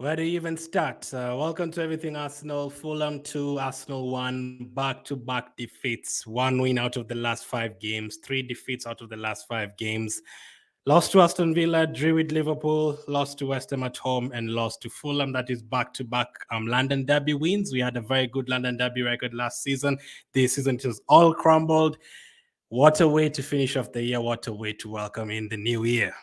Where do you even start? Welcome to Everything Arsenal. Fulham 2, Arsenal 1, back to back defeats. One win out of the last 5 games, three defeats out of the last 5 games. Lost to Aston Villa, drew with Liverpool, lost to West Ham at home, and lost to Fulham. That is back to back London Derby wins. We had a very good London Derby record last season. This season it was all crumbled. What a way to finish off the year. What a way to welcome in the new year.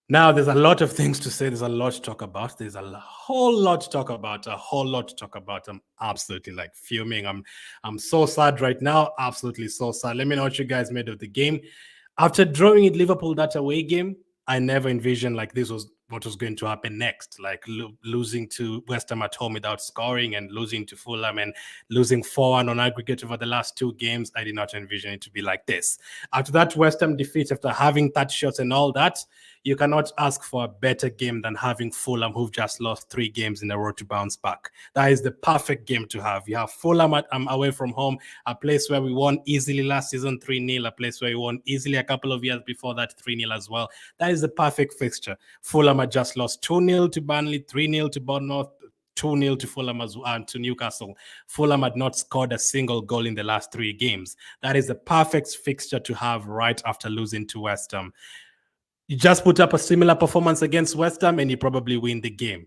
Now, there's a lot of things to say. There's a lot to talk about. There's a whole lot to talk about. A whole lot to talk about. I'm absolutely like fuming. I'm so sad right now. Absolutely so sad. Let me know what you guys made of the game. After drawing in Liverpool that away game, I never envisioned like this was what was going to happen next. Like losing to West Ham at home without scoring and losing to Fulham and losing 4-1 on aggregate over the last 2 games. I did not envision it to be like this. After that West Ham defeat, after having 30 shots and all that, you cannot ask for a better game than having Fulham, who've just lost 3 games in a row, to bounce back. That is the perfect game to have. You have Fulham away from home, a place where we won easily last season 3-0, a place where we won easily a couple of years before that 3-0 as well. That is the perfect fixture. Fulham had just lost 2-0 to Burnley, 3-0 to Bournemouth, 2-0 to Fulham and to Newcastle. Fulham had not scored a single goal in the last 3 games. That is the perfect fixture to have right after losing to West Ham. You just put up a similar performance against West Ham and you probably win the game.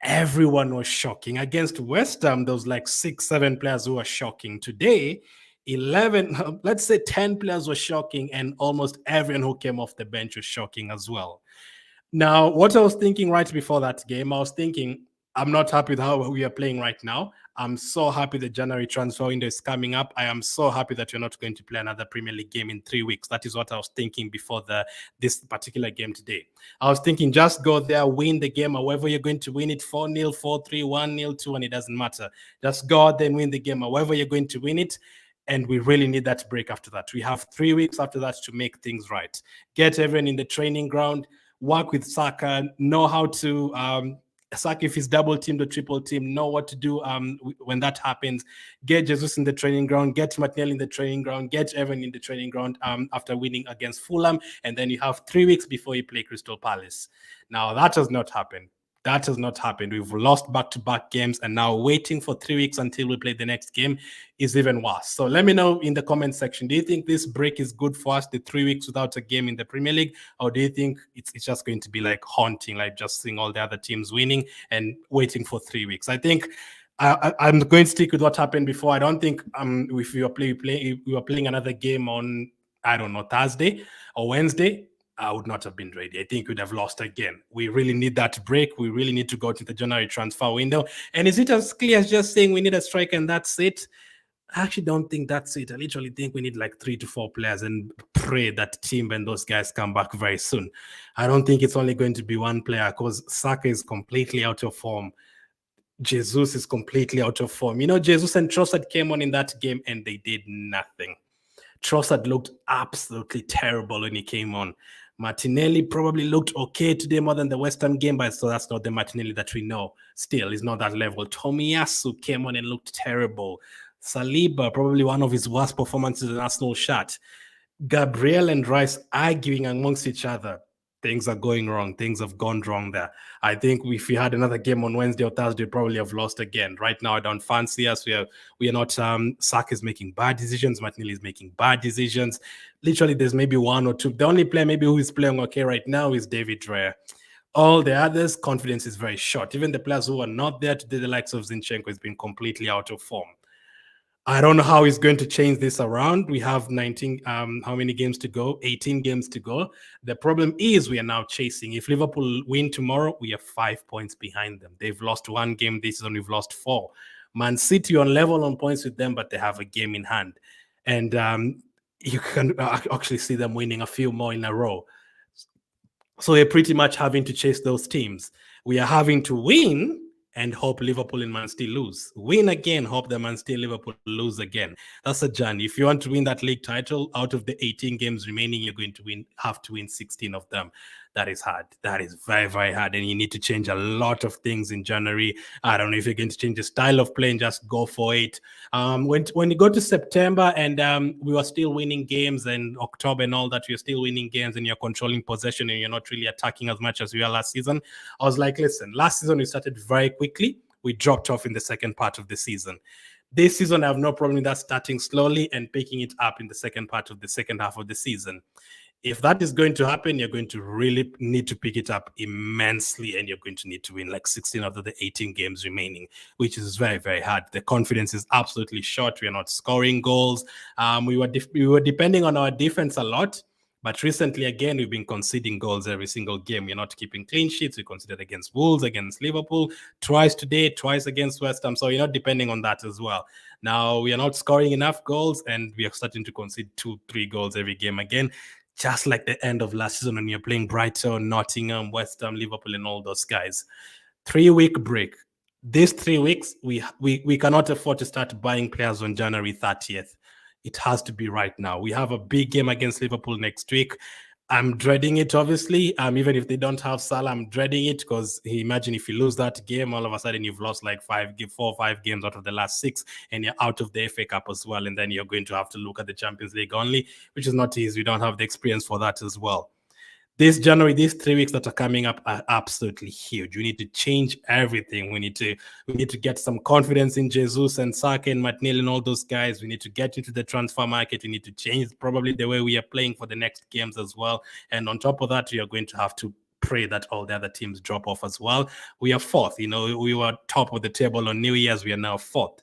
Everyone was shocking. Against West Ham, there was like 6-7 players who were shocking. Today, 11, let's say 10 players were shocking, and almost everyone who came off the bench was shocking as well. Now, what I was thinking right before that game, I was thinking, I'm not happy with how we are playing right now. I'm so happy the January transfer window is coming up. I am so happy that you're not going to play another Premier League game in 3 weeks. That is what I was thinking before this particular game today. I was thinking, just go there, win the game, however you're going to win it, 4-0, 4-3, 1-0, 2, and it doesn't matter. Just go out there and win the game, however you're going to win it. And we really need that break after that. We have 3 weeks after that to make things right. Get everyone in the training ground, work with Saka, know how to Saka, if he's double teamed or triple teamed, know what to do when that happens. Get Jesus in the training ground, get Martinelli in the training ground, get Evan in the training ground after winning against Fulham, and then you have 3 weeks before you play Crystal Palace. Now, that has not happened. That has not happened. We've lost back-to-back games, and now waiting for 3 weeks until we play the next game is even worse. So let me know in the comment section, do you think this break is good for us, the 3 weeks without a game in the Premier League, or do you think it's just going to be like haunting, like just seeing all the other teams winning and waiting for 3 weeks? I think I'm going to stick with what happened before. I don't think if we were playing another game on I don't know, Thursday or Wednesday, I would not have been ready. I think we'd have lost again. We really need that break. We really need to go to the January transfer window. And is it as clear as just saying we need a striker and that's it? I actually don't think that's it. I literally think we need like 3 to 4 players and pray that Timber and those guys come back very soon. I don't think it's only going to be one player because Saka is completely out of form. Jesus is completely out of form. You know, Jesus and Trossard came on in that game and they did nothing. Trossard looked absolutely terrible when he came on. Martinelli probably looked okay today more than the West Ham game, but so that's not the Martinelli that we know. Still, he's not that level. Tomiyasu came on and looked terrible. Saliba, probably one of his worst performances in Arsenal shirt. Gabriel and Rice arguing amongst each other. Things are going wrong. Things have gone wrong there. I think if we had another game on Wednesday or Thursday, we'd probably have lost again. Right now, I don't fancy us. We are not. Saka is making bad decisions. Martinelli is making bad decisions. Literally, there's maybe one or two. The only player maybe who is playing okay right now is David Raya. All the others, confidence is very short. Even the players who are not there today, the likes of Zinchenko, has been completely out of form. I don't know how he's going to change this around. We have 19, how many games to go? 18 games to go. The problem is we are now chasing. If Liverpool win tomorrow, we are 5 points behind them. They've lost one game this season. We've lost 4. Man City on level on points with them, but they have a game in hand. And you can actually see them winning a few more in a row. So we're pretty much having to chase those teams. We are having to win and hope Liverpool and Man City lose. Win again, hope the Man City Liverpool lose again. That's a journey. If you want to win that league title, out of the 18 games remaining, you're going to have to win 16 of them. That is hard. That is very, very hard. And you need to change a lot of things in January. I don't know if you're going to change the style of play and just go for it. When you go to September and we were still winning games, and October and all that, you're still winning games and you're controlling possession and you're not really attacking as much as we were last season. I was like, listen, last season we started very quickly. We dropped off in the second part of the season. This season, I have no problem with that, starting slowly and picking it up in the second part of the second half of the season. If that is going to happen, you're going to really need to pick it up immensely, and you're going to need to win like 16 out of the 18 games remaining, which is very, very hard. The confidence is absolutely short. We are not scoring goals. We were depending on our defense a lot. But recently, again, we've been conceding goals every single game. We're not keeping clean sheets. We conceded against Wolves, against Liverpool, twice today, twice against West Ham. So you're not depending on that as well. Now, we are not scoring enough goals, and we are starting to concede 2-3 goals every game again. Just like the end of last season when you're playing Brighton, Nottingham, West Ham, Liverpool, and all those guys. 3-week break. These 3 weeks, we cannot afford to start buying players on January 30th. It has to be right now. We have a big game against Liverpool next week. I'm dreading it, obviously. Even if they don't have Salah, I'm dreading it because imagine if you lose that game, all of a sudden you've lost like 4 or 5 games out of the last 6, and you're out of the FA Cup as well. And then you're going to have to look at the Champions League only, which is not easy. We don't have the experience for that as well. This January, these 3 weeks that are coming up are absolutely huge. We need to change everything. We need to get some confidence in Jesus and Saka and Martinelli and all those guys. We need to get into the transfer market. We need to change probably the way we are playing for the next games as well. And on top of that, we are going to have to pray that all the other teams drop off as well. We are 4th. You know, we were top of the table on New Year's. We are now 4th.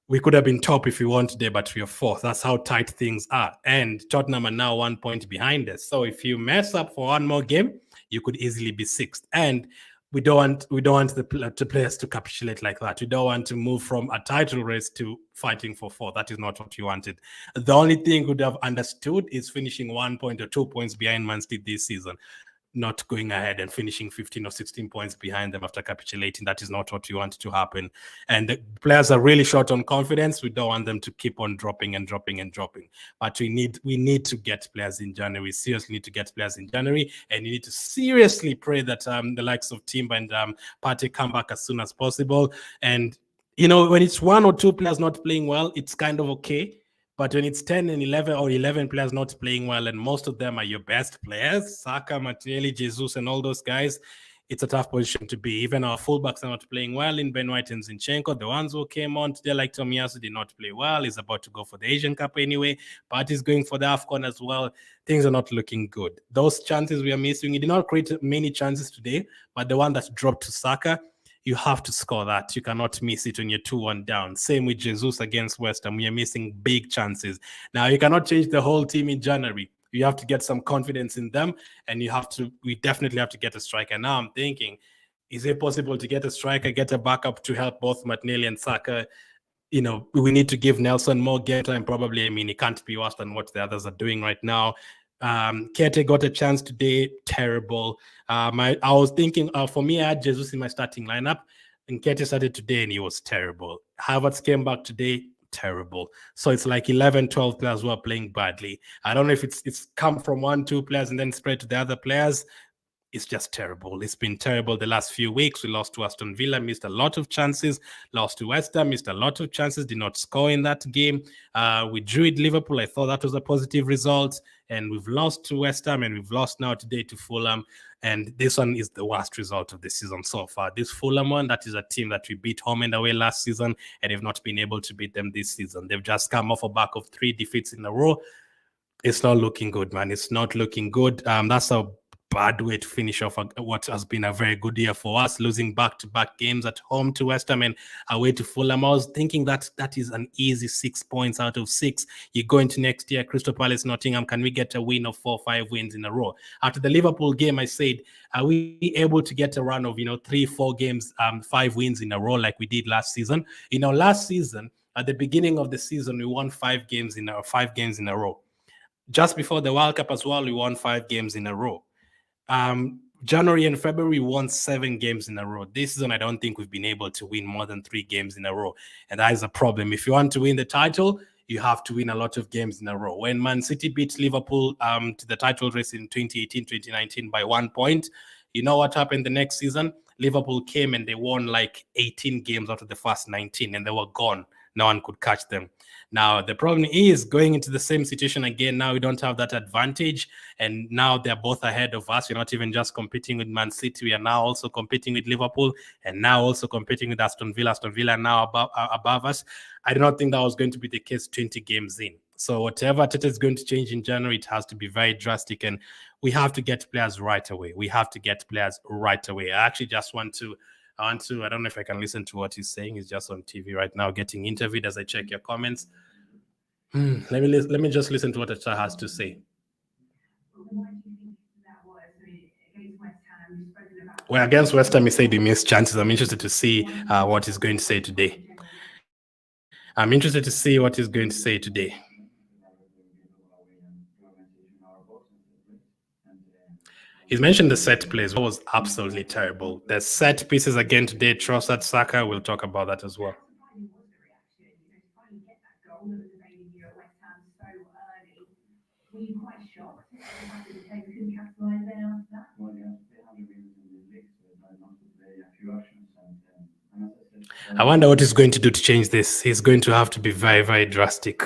We could have been top if we won today, but we are 4th. That's how tight things are. And Tottenham are now 1 point behind us. So if you mess up for one more game, you could easily be 6th. And we don't want the players to capitulate like that. We don't want to move from a title race to fighting for 4th. That is not what you wanted. The only thing we would have understood is finishing 1 point or 2 points behind Man City this season. Not going ahead and finishing 15 or 16 points behind them after capitulating. That is not what you want to happen. And the players are really short on confidence. We don't want them to keep on dropping and dropping and dropping. But we need to get players in January. We seriously need to get players in January. And you need to seriously pray that the likes of Timber and Partey come back as soon as possible. And, you know, when it's 1 or 2 players not playing well, it's kind of okay. But when it's 10 and 11 or 11 players not playing well, and most of them are your best players, Saka, Martinelli, Jesus, and all those guys, it's a tough position to be. Even our fullbacks are not playing well in Ben White and Zinchenko. The ones who came on today, like Tomiyasu, did not play well. He's about to go for the Asian Cup anyway. Partey's going for the AFCON as well. Things are not looking good. Those chances we are missing, he did not create many chances today, but the one that dropped to Saka, You have to score that. You cannot miss it when you're 2-1 down. Same with Jesus against West Ham. We are missing big chances. Now, you cannot change the whole team in January. You have to get some confidence in them, and we definitely have to get a striker. Now I'm thinking, is it possible to get a striker, get a backup to help both Martinelli and Saka? We need to give Nelson more game time, probably. I mean, he can't be worse than what the others are doing right now. Kete got a chance today, terrible. I was thinking, for me, I had Jesus in my starting lineup, and Kete started today, and he was terrible. Havertz came back today, terrible. So it's like 11, 12 players who are playing badly. I don't know if it's come from 1, 2 players and then spread to the other players. It's just terrible. It's been terrible the last few weeks. We lost to Aston Villa, missed a lot of chances, lost to West Ham, missed a lot of chances, did not score in that game. We drew at Liverpool. I thought that was a positive result. And we've lost to West Ham, and we've lost now today to Fulham. And this one is the worst result of the season so far. This Fulham one, that is a team that we beat home and away last season, and they've not been able to beat them this season. They've just come off a back of 3 defeats in a row. It's not looking good, man. It's not looking good. That's a bad way to finish off what has been a very good year for us, losing back-to-back games at home to West Ham and away to Fulham. I was thinking that is an easy 6 points out of 6. You go into next year, Crystal Palace, Nottingham, can we get a win of 4 or 5 wins in a row? After the Liverpool game, I said, are we able to get a run of 3, 4 games, 5 wins in a row like we did last season? Last season, at the beginning of the season, we won 5 games in a row. Just before the World Cup as well, we won 5 games in a row. January and February, we won 7 games in a row. This season, I don't think we've been able to win more than 3 games in a row. And that is a problem. If you want to win the title, you have to win a lot of games in a row. When Man City beat Liverpool to the title race in 2018, 2019 by 1 point, you know what happened the next season? Liverpool came and they won like 18 games out of the first 19, and they were gone. No one could catch them. Now, the problem is going into the same situation again. Now we don't have that advantage, and now they're both ahead of us. We're not even just competing with Man City. We are now also competing with Liverpool, and now also competing with Aston Villa. Aston Villa now above us. I do not think that was going to be the case 20 games in. So whatever Teta is going to change in January, it has to be very drastic, and we have to get players right away. I actually just want to, I don't know if I can listen to what he's saying. He's just on TV right now getting interviewed as I check your comments. Let me just listen to what Acha has to say. Well, against West Ham, he said he missed chances. I'm interested to see what he's going to say today. He's mentioned the set plays. That was absolutely terrible. The set pieces again today, Trossard, Saka, we'll talk about that as well. Were you quite shocked at the defense couldn't capitalize then after that? Well, yeah, they haven't been in the league, so not today, a few actions. I wonder what he's going to do to change this. He's going to have to be very, very drastic.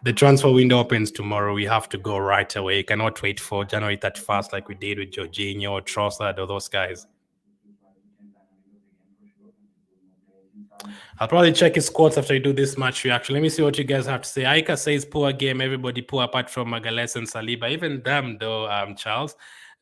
The transfer window opens tomorrow. We have to go right away. You cannot wait for January 31st like we did with Jorginho or Trossard or those guys. I'll probably check his quotes after you do this match reaction. Let me see what you guys have to say. Aika says poor game. Everybody poor apart from Magalhaes and Saliba. Even them though, Charles.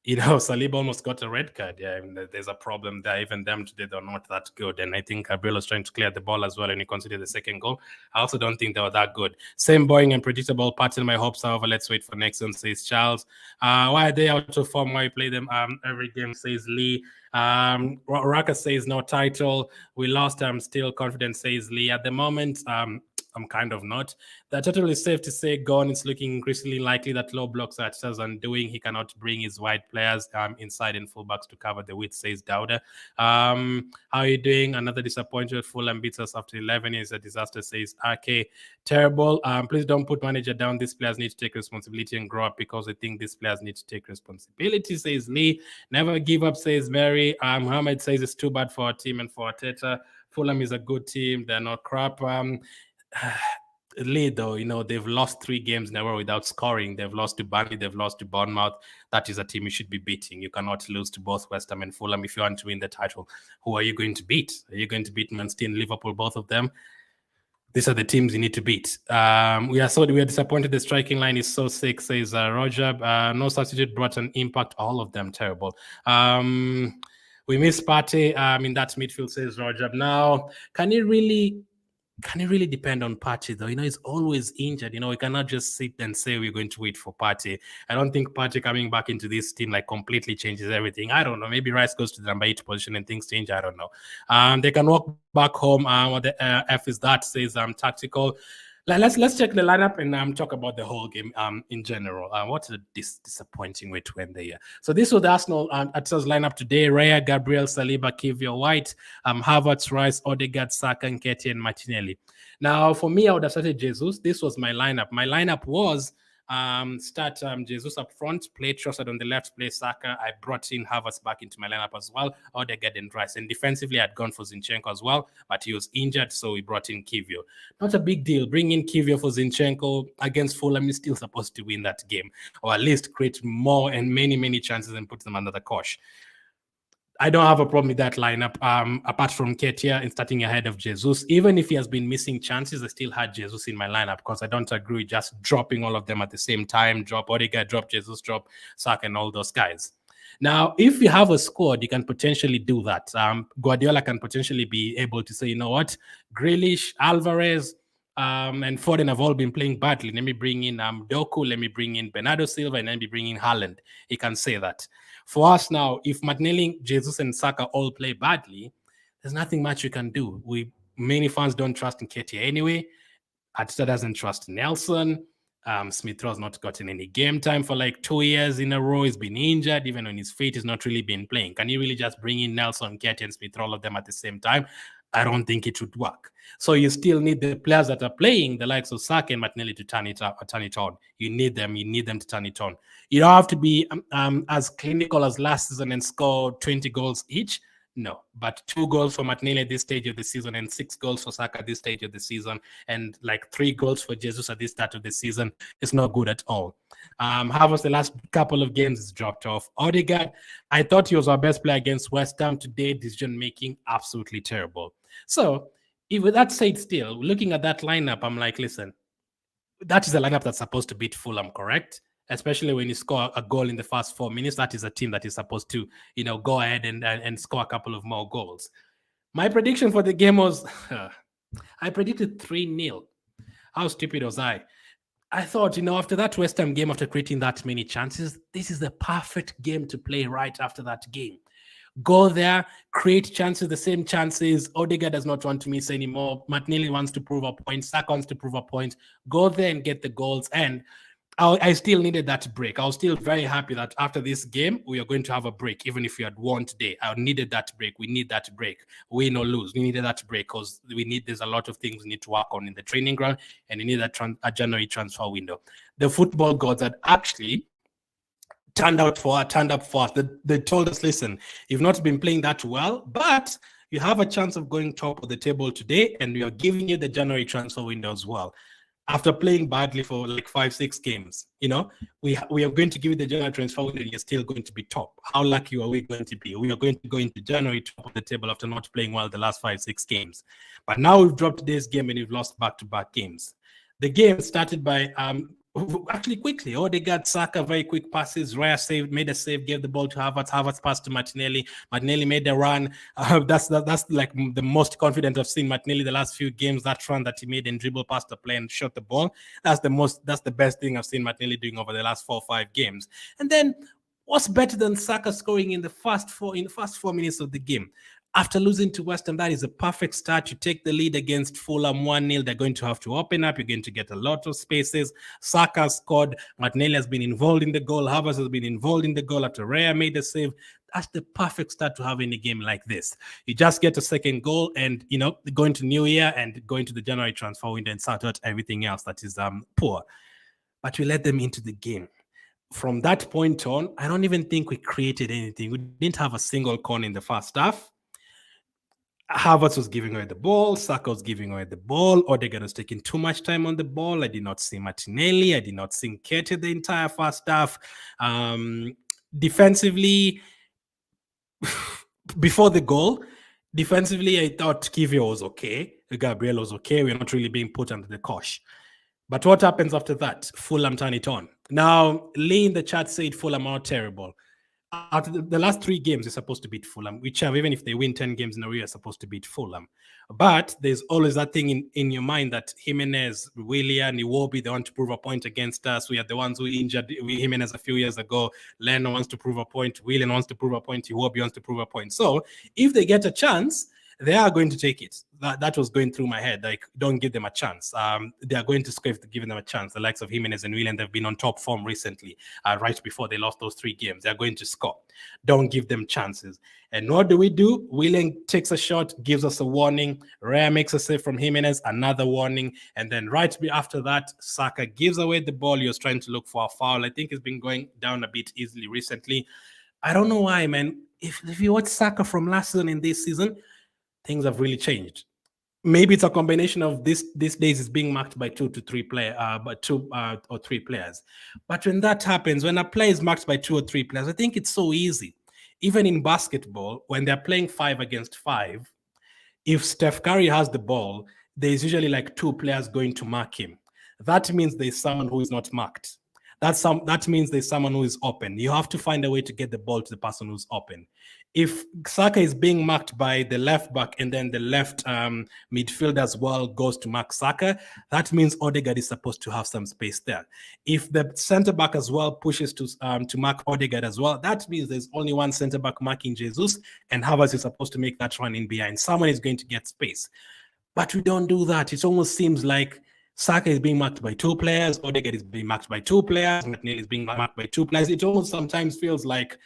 Saliba almost got a red card. Yeah, there's a problem there. Even them today, they're not that good. And I think Gabriel's trying to clear the ball as well, and you consider the second goal. I also don't think they were that good. Same boring and predictable pattern. My hopes, however, let's wait for next one, says Charles. Why are they out of form? Why you play them every game, says Lee. Raka says no title. We lost. I'm still confident, says Lee. At the moment, I'm kind of not. The title is safe to say gone. It's looking increasingly likely that low blocks are Arteta's undoing. He cannot bring his wide players inside and fullbacks to cover the width, says Dauda. How are you doing? Another disappointment. Fulham beats us after 11 is a disaster, says RK. Terrible. Please don't put manager down. These players need to take responsibility and grow up, because I think these players need to take responsibility, says Lee. Never give up, says Mary. Mohammed says it's too bad for our team and for Arteta. Fulham is a good team. They're not crap. Lee, though, they've lost 3 games in a row without scoring. They've lost to Burnley, they've lost to Bournemouth. That is a team you should be beating. You cannot lose to both West Ham and Fulham if you want to win the title. Who are you going to beat? Are you going to beat Man City and Liverpool, both of them? These are the teams you need to beat. We are disappointed. The striking line is so sick, says Roger. No substitute brought an impact. All of them terrible. We miss Partey in that midfield, says Roger. Now, can you really depend on Partey though? He's always injured. We cannot just sit and say we're going to wait for Partey. I don't think Partey coming back into this team completely changes everything. I don't know. Maybe Rice goes to the number 8 position and things change. I don't know. They can walk back home. What the F is that? Says tactical. Let's check the lineup and talk about the whole game in general. What a disappointing way to end the year. So this was the Arsenal lineup today: Raya, Gabriel, Saliba, Kivio, White, Havertz, Rice, Odegaard, Saka, Nketiah, and Martinelli. Now, for me, I would have started Jesus. This was my lineup. My lineup was start Jesus up front, play Trossard on the left, play Saka. I brought in Havertz back into my lineup as well, Odegaard and Rice. And defensively, I'd gone for Zinchenko as well, but he was injured, so we brought in Kivio. Not a big deal. Bring in Kivio for Zinchenko against Fulham. He's still supposed to win that game, or at least create more and many chances and put them under the cosh. I don't have a problem with that lineup, apart from Nketiah and starting ahead of Jesus. Even if he has been missing chances, I still had Jesus in my lineup because I don't agree with just dropping all of them at the same time. Drop Odegaard, drop Jesus, drop Saka, and all those guys. Now, if you have a squad, you can potentially do that. Guardiola can potentially be able to say, you know what, Grealish, Alvarez, and Foden have all been playing badly. Let me bring in Doku, let me bring in Bernardo Silva, and let me bring in Haaland. He can say that. For us now, if Martinelli, Jesus, and Saka all play badly, there's nothing much you can do. Many fans don't trust Nketiah anyway. Arteta doesn't trust Nelson. Smith Rowe's not gotten any game time for 2 years in a row. He's been injured. Even on his feet, he's not really been playing. Can you really just bring in Nelson, Nketiah, and Smith Rowe, all of them at the same time? I don't think it would work. So you still need the players that are playing, the likes of Saka and Martinelli, to turn it on. You need them to turn it on. You don't have to be as clinical as last season and score 20 goals each. No, but 2 goals for Martinelli at this stage of the season and 6 goals for Saka at this stage of the season and 3 goals for Jesus at this start of the season is not good at all. Havertz, the last couple of games, is dropped off. Odegaard, I thought he was our best player against West Ham today. Decision making, absolutely terrible. So, with that said, still looking at that lineup, I'm like, listen, that is a lineup that's supposed to beat Fulham, correct? Especially when you score a goal in the first 4 minutes. That is a team that is supposed to, go ahead and score a couple of more goals. My prediction for the game was, I predicted 3-0. How stupid was I? I thought, after that West Ham game, after creating that many chances, this is the perfect game to play right after that game. Go there, create chances, the same chances. Odegaard does not want to miss anymore. Martinelli wants to prove a point. Saka wants to prove a point. Go there and get the goals. And I still needed that break. I was still very happy that after this game, we are going to have a break, even if we had won today. I needed that break. We need that break. Win or lose, we needed that break because there's a lot of things we need to work on in the training ground, and we need a January transfer window. The football gods had actually turned up for us. They told us, listen, you've not been playing that well, but you have a chance of going top of the table today, and we are giving you the January transfer window as well. After playing badly for 5-6 games, we are going to give you the January transfer window, and you're still going to be top. How lucky are we going to be? We are going to go into January top of the table after not playing well the last 5-6 games. But now we've dropped today's game and we've lost back-to-back games. The game started by actually quickly. Odegaard, Saka, very quick passes. Raya made a save, gave the ball to Havertz. Havertz passed to Martinelli. Martinelli made a run. That's the most confident I've seen Martinelli the last few games. That run that he made and dribble past the play and shot the ball. That's the best thing I've seen Martinelli doing over the last 4 or 5 games. And then what's better than Saka scoring in the first 4 minutes of the game? After losing to West Ham, that is a perfect start. You take the lead against Fulham 1-0. They're going to have to open up. You're going to get a lot of spaces. Saka scored. Martinelli has been involved in the goal. Havertz has been involved in the goal after Raya made the save. That's the perfect start to have in a game like this. You just get a second goal and, go into New Year and go into the January transfer window and sort out everything else that is poor. But we let them into the game. From that point on, I don't even think we created anything. We didn't have a single corner in the first half. Havertz was giving away the ball. Saka was giving away the ball. Odegaard was taking too much time on the ball. I did not see Martinelli. I did not see Nketiah the entire first half. Defensively, before the goal, defensively, I thought Kivio was okay. Gabriel was okay. We're not really being put under the cosh. But what happens after that? Fulham turn it on. Now, Lee in the chat said Fulham are terrible. out of the last 3 games, you're supposed to beat Fulham, whichever, even if they win 10 games in a row, you're supposed to beat Fulham. But there's always that thing in your mind that Jimenez, Willian, Iwobi, they want to prove a point against us. We are the ones who injured Jimenez a few years ago. Leno wants to prove a point. Willian wants to prove a point. Iwobi wants to prove a point. So if they get a chance, they are going to take it. That was going through my head. Like, don't give them a chance. They are going to score if they're giving them a chance. The likes of Jimenez and Willian, they've been on top form recently. Right before they lost those 3 games, they're going to score. Don't give them chances. And what do? Willian takes a shot, gives us a warning. Raya makes a save from Jimenez, another warning. And then right after that, Saka gives away the ball. He was trying to look for a foul. I think it's been going down a bit easily recently. I don't know why, man. If you watch Saka from last season and this season, things have really changed. Maybe it's a combination of these days is being marked by 2 to 3 or 3 players. But when that happens, when a player is marked by 2 or 3 players, I think it's so easy. Even in basketball, when they're playing 5 against 5, if Steph Curry has the ball, there's usually like 2 players going to mark him. That means there's someone who is not marked. That means there's someone who is open. You have to find a way to get the ball to the person who's open. If Saka is being marked by the left back and then the left midfield as well goes to mark Saka, that means Odegaard is supposed to have some space there. If the centre back as well pushes to mark Odegaard as well, that means there's only one centre back marking Jesus, and Havertz is supposed to make that run in behind. Someone is going to get space. But we don't do that. It almost seems like Saka is being marked by 2 players, Odegaard is being marked by 2 players, Martinelli is being marked by 2 players. It almost sometimes feels like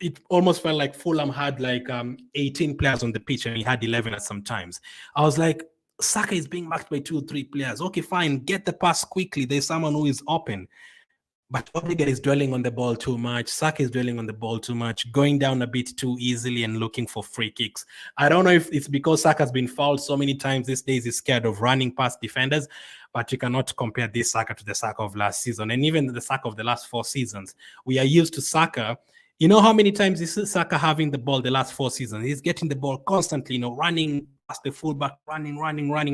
it almost felt like Fulham had like 18 players on the pitch and he had 11 at some times. I was like, Saka is being marked by 2 or 3 players. Okay, fine, get the pass quickly. There's someone who is open. But Odegaard is dwelling on the ball too much. Saka is dwelling on the ball too much, going down a bit too easily and looking for free kicks. I don't know if it's because Saka's been fouled so many times these days, he's scared of running past defenders, but you cannot compare this Saka to the Saka of last season and even the Saka of the last 4 seasons. We are used to Saka. You know how many times this is Saka having the ball the last 4 seasons? He's getting the ball constantly, running past the fullback, running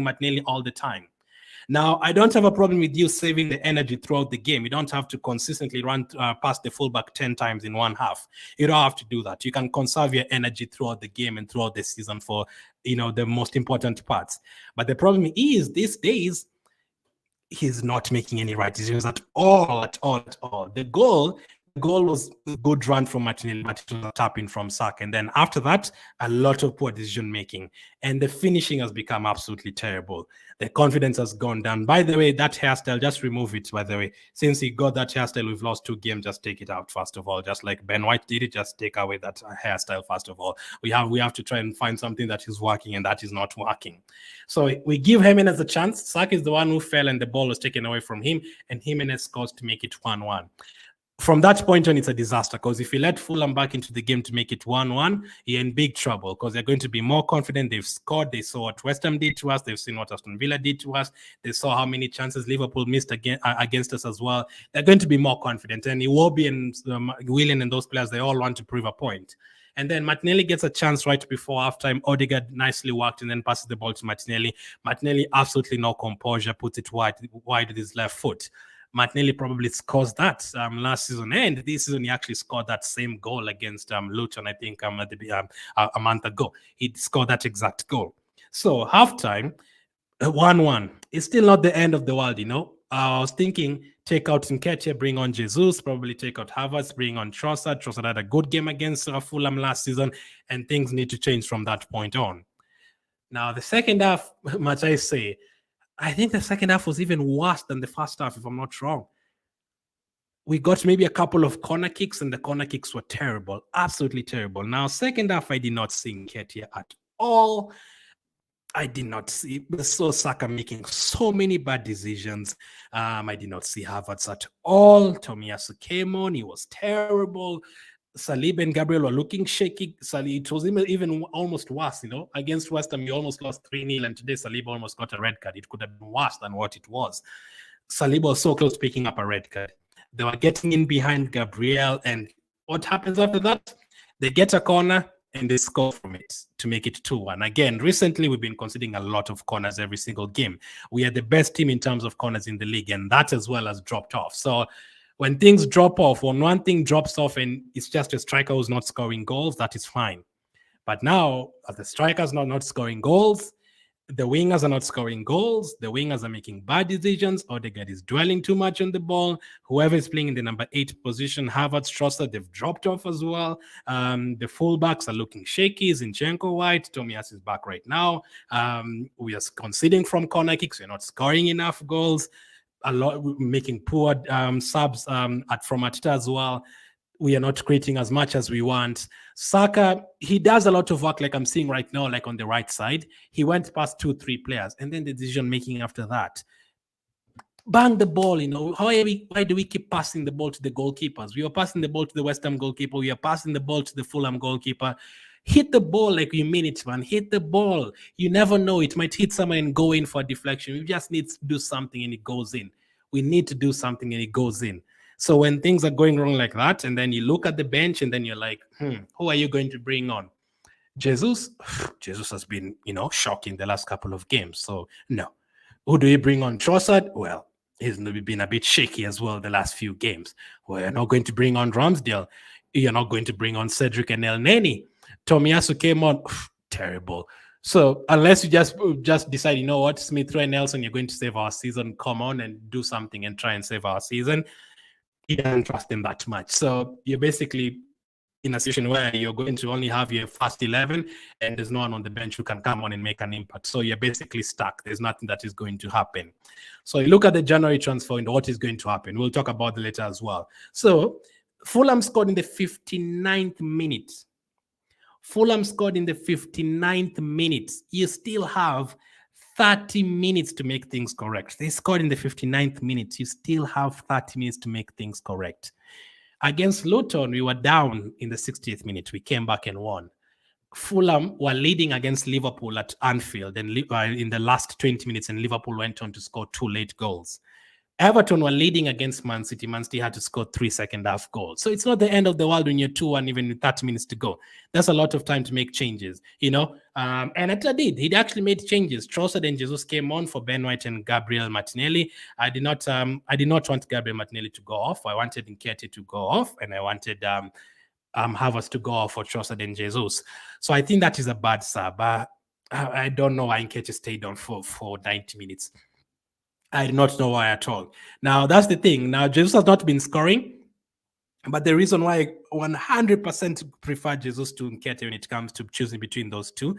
Martinelli all the time. Now, I don't have a problem with you saving the energy throughout the game. You don't have to consistently run past the fullback 10 times in one half. You don't have to do that. You can conserve your energy throughout the game and throughout the season for, the most important parts. But the problem is these days, he's not making any right decisions at all. The goal was a good run from Martinelli, but it was a tap-in from Saka. And then after that, a lot of poor decision-making. And the finishing has become absolutely terrible. The confidence has gone down. By the way, that hairstyle, just remove it, by the way. Since he got that hairstyle, we've lost 2 games. Just take it out, first of all. Just like Ben White did it, just take away that hairstyle, first of all. We have to try and find something that is working, and that is not working. So we give Jimenez a chance. Saka is the one who fell, and the ball was taken away from him, and Jimenez scores to make it 1-1. From that point on, it's a disaster, because if you let Fulham back into the game to make it 1-1, you're in big trouble, because they're going to be more confident. They've scored. They saw what West Ham did to us. They've seen what Aston Villa did to us. They saw how many chances Liverpool missed against us as well. They're going to be more confident. And Iwobi and Willian and those players, they all want to prove a point. And then Martinelli gets a chance right before halftime. Odegaard nicely worked and then passes the ball to Martinelli. Martinelli, absolutely no composure, puts it wide with his left foot. Martinelli probably scores that last season, and this season he actually scored that same goal against Luton, I think, a month ago. He scored that exact goal. So halftime, 1-1. It's still not the end of the world, I was thinking, take out Nketiah, bring on Jesus, probably take out Havertz, bring on Trossard. Trossard had a good game against Fulham last season, and things need to change from that point on. Now, the second half, much I say, I think the second half was even worse than the first half, if I'm not wrong. We got maybe a couple of corner kicks, and the corner kicks were terrible, absolutely terrible. Now, second half, I did not see Nketiah at all. I did not see Saka making so many bad decisions. I did not see Havertz at all. Tomiyasu came on. He was terrible. Saliba and Gabriel were looking shaky. It was even almost worse, Against West Ham, we almost lost 3-0, and today Saliba almost got a red card. It could have been worse than what it was. Saliba was so close to picking up a red card. They were getting in behind Gabriel, and what happens after that? They get a corner, and they score from it to make it 2-1. Again, recently, we've been conceding a lot of corners every single game. We are the best team in terms of corners in the league, and that as well has dropped off. So When things drop off, when one thing drops off and it's just a striker who's not scoring goals, that is fine. But now, as the strikers not scoring goals, the wingers are not scoring goals. The wingers are making bad decisions. Odegaard is dwelling too much on the ball. Whoever is playing in the number 8 position, Havertz, Trossard, they've dropped off as well. The fullbacks are looking shaky. Zinchenko White, Tomias is back right now. We are conceding from corner kicks. We're not scoring enough goals. A lot making poor subs from Ateta as well. We are not creating as much as we want. Saka, he does a lot of work, like I'm seeing right now, like on the right side. He went past 2-3 players, and then the decision making after that. Bang the ball, why do we keep passing the ball to the goalkeepers? We are passing the ball to the West Ham goalkeeper. We are passing the ball to the Fulham goalkeeper. Hit the ball like you mean it, man. Hit the ball. You never know. It might hit someone and go in for a deflection. We just need to do something and it goes in. We need to do something and it goes in. So when things are going wrong like that, and then you look at the bench and then you're like, who are you going to bring on? Jesus has been, shocking the last couple of games. So no. Who do you bring on? Trossard? Well, he's been a bit shaky as well the last few games. Well, you're not going to bring on Ramsdale. You're not going to bring on Cedric and El Neni. Tomiyasu came on. Terrible. So unless you just decide, you know what, Smith Rowe and Nelson, you're going to save our season, come on and do something and try and save our season. He doesn't trust them that much. So you're basically in a situation where you're going to only have your first 11 and there's no one on the bench who can come on and make an impact. So you're basically stuck. There's nothing that is going to happen. So you look at the January transfer and what is going to happen. We'll talk about it later as well. So Fulham scored in the 59th minute. Fulham scored in the 59th minute. You still have 30 minutes to make things correct. They scored in the 59th minute. You still have 30 minutes to make things correct. Against Luton, we were down in the 60th minute. We came back and won. Fulham were leading against Liverpool at Anfield and in the last 20 minutes, and Liverpool went on to score 2 late goals. Everton were leading against Man City. Man City had to score 3 second-half goals. So it's not the end of the world when you're 2-1, even with 30 minutes to go. That's a lot of time to make changes, And Ateta did. He actually made changes. Trossard and Jesus came on for Ben White and Gabriel Martinelli. I did not want Gabriel Martinelli to go off. I wanted Nketiah to go off, and I wanted Havertz to go off for Trossard and Jesus. So I think that is a bad sub. I don't know why Nketiah stayed on for 90 minutes. I do not know why at all. Now, that's the thing. Now, Jesus has not been scoring, but the reason why I 100% prefer Jesus to Nketiah when it comes to choosing between those two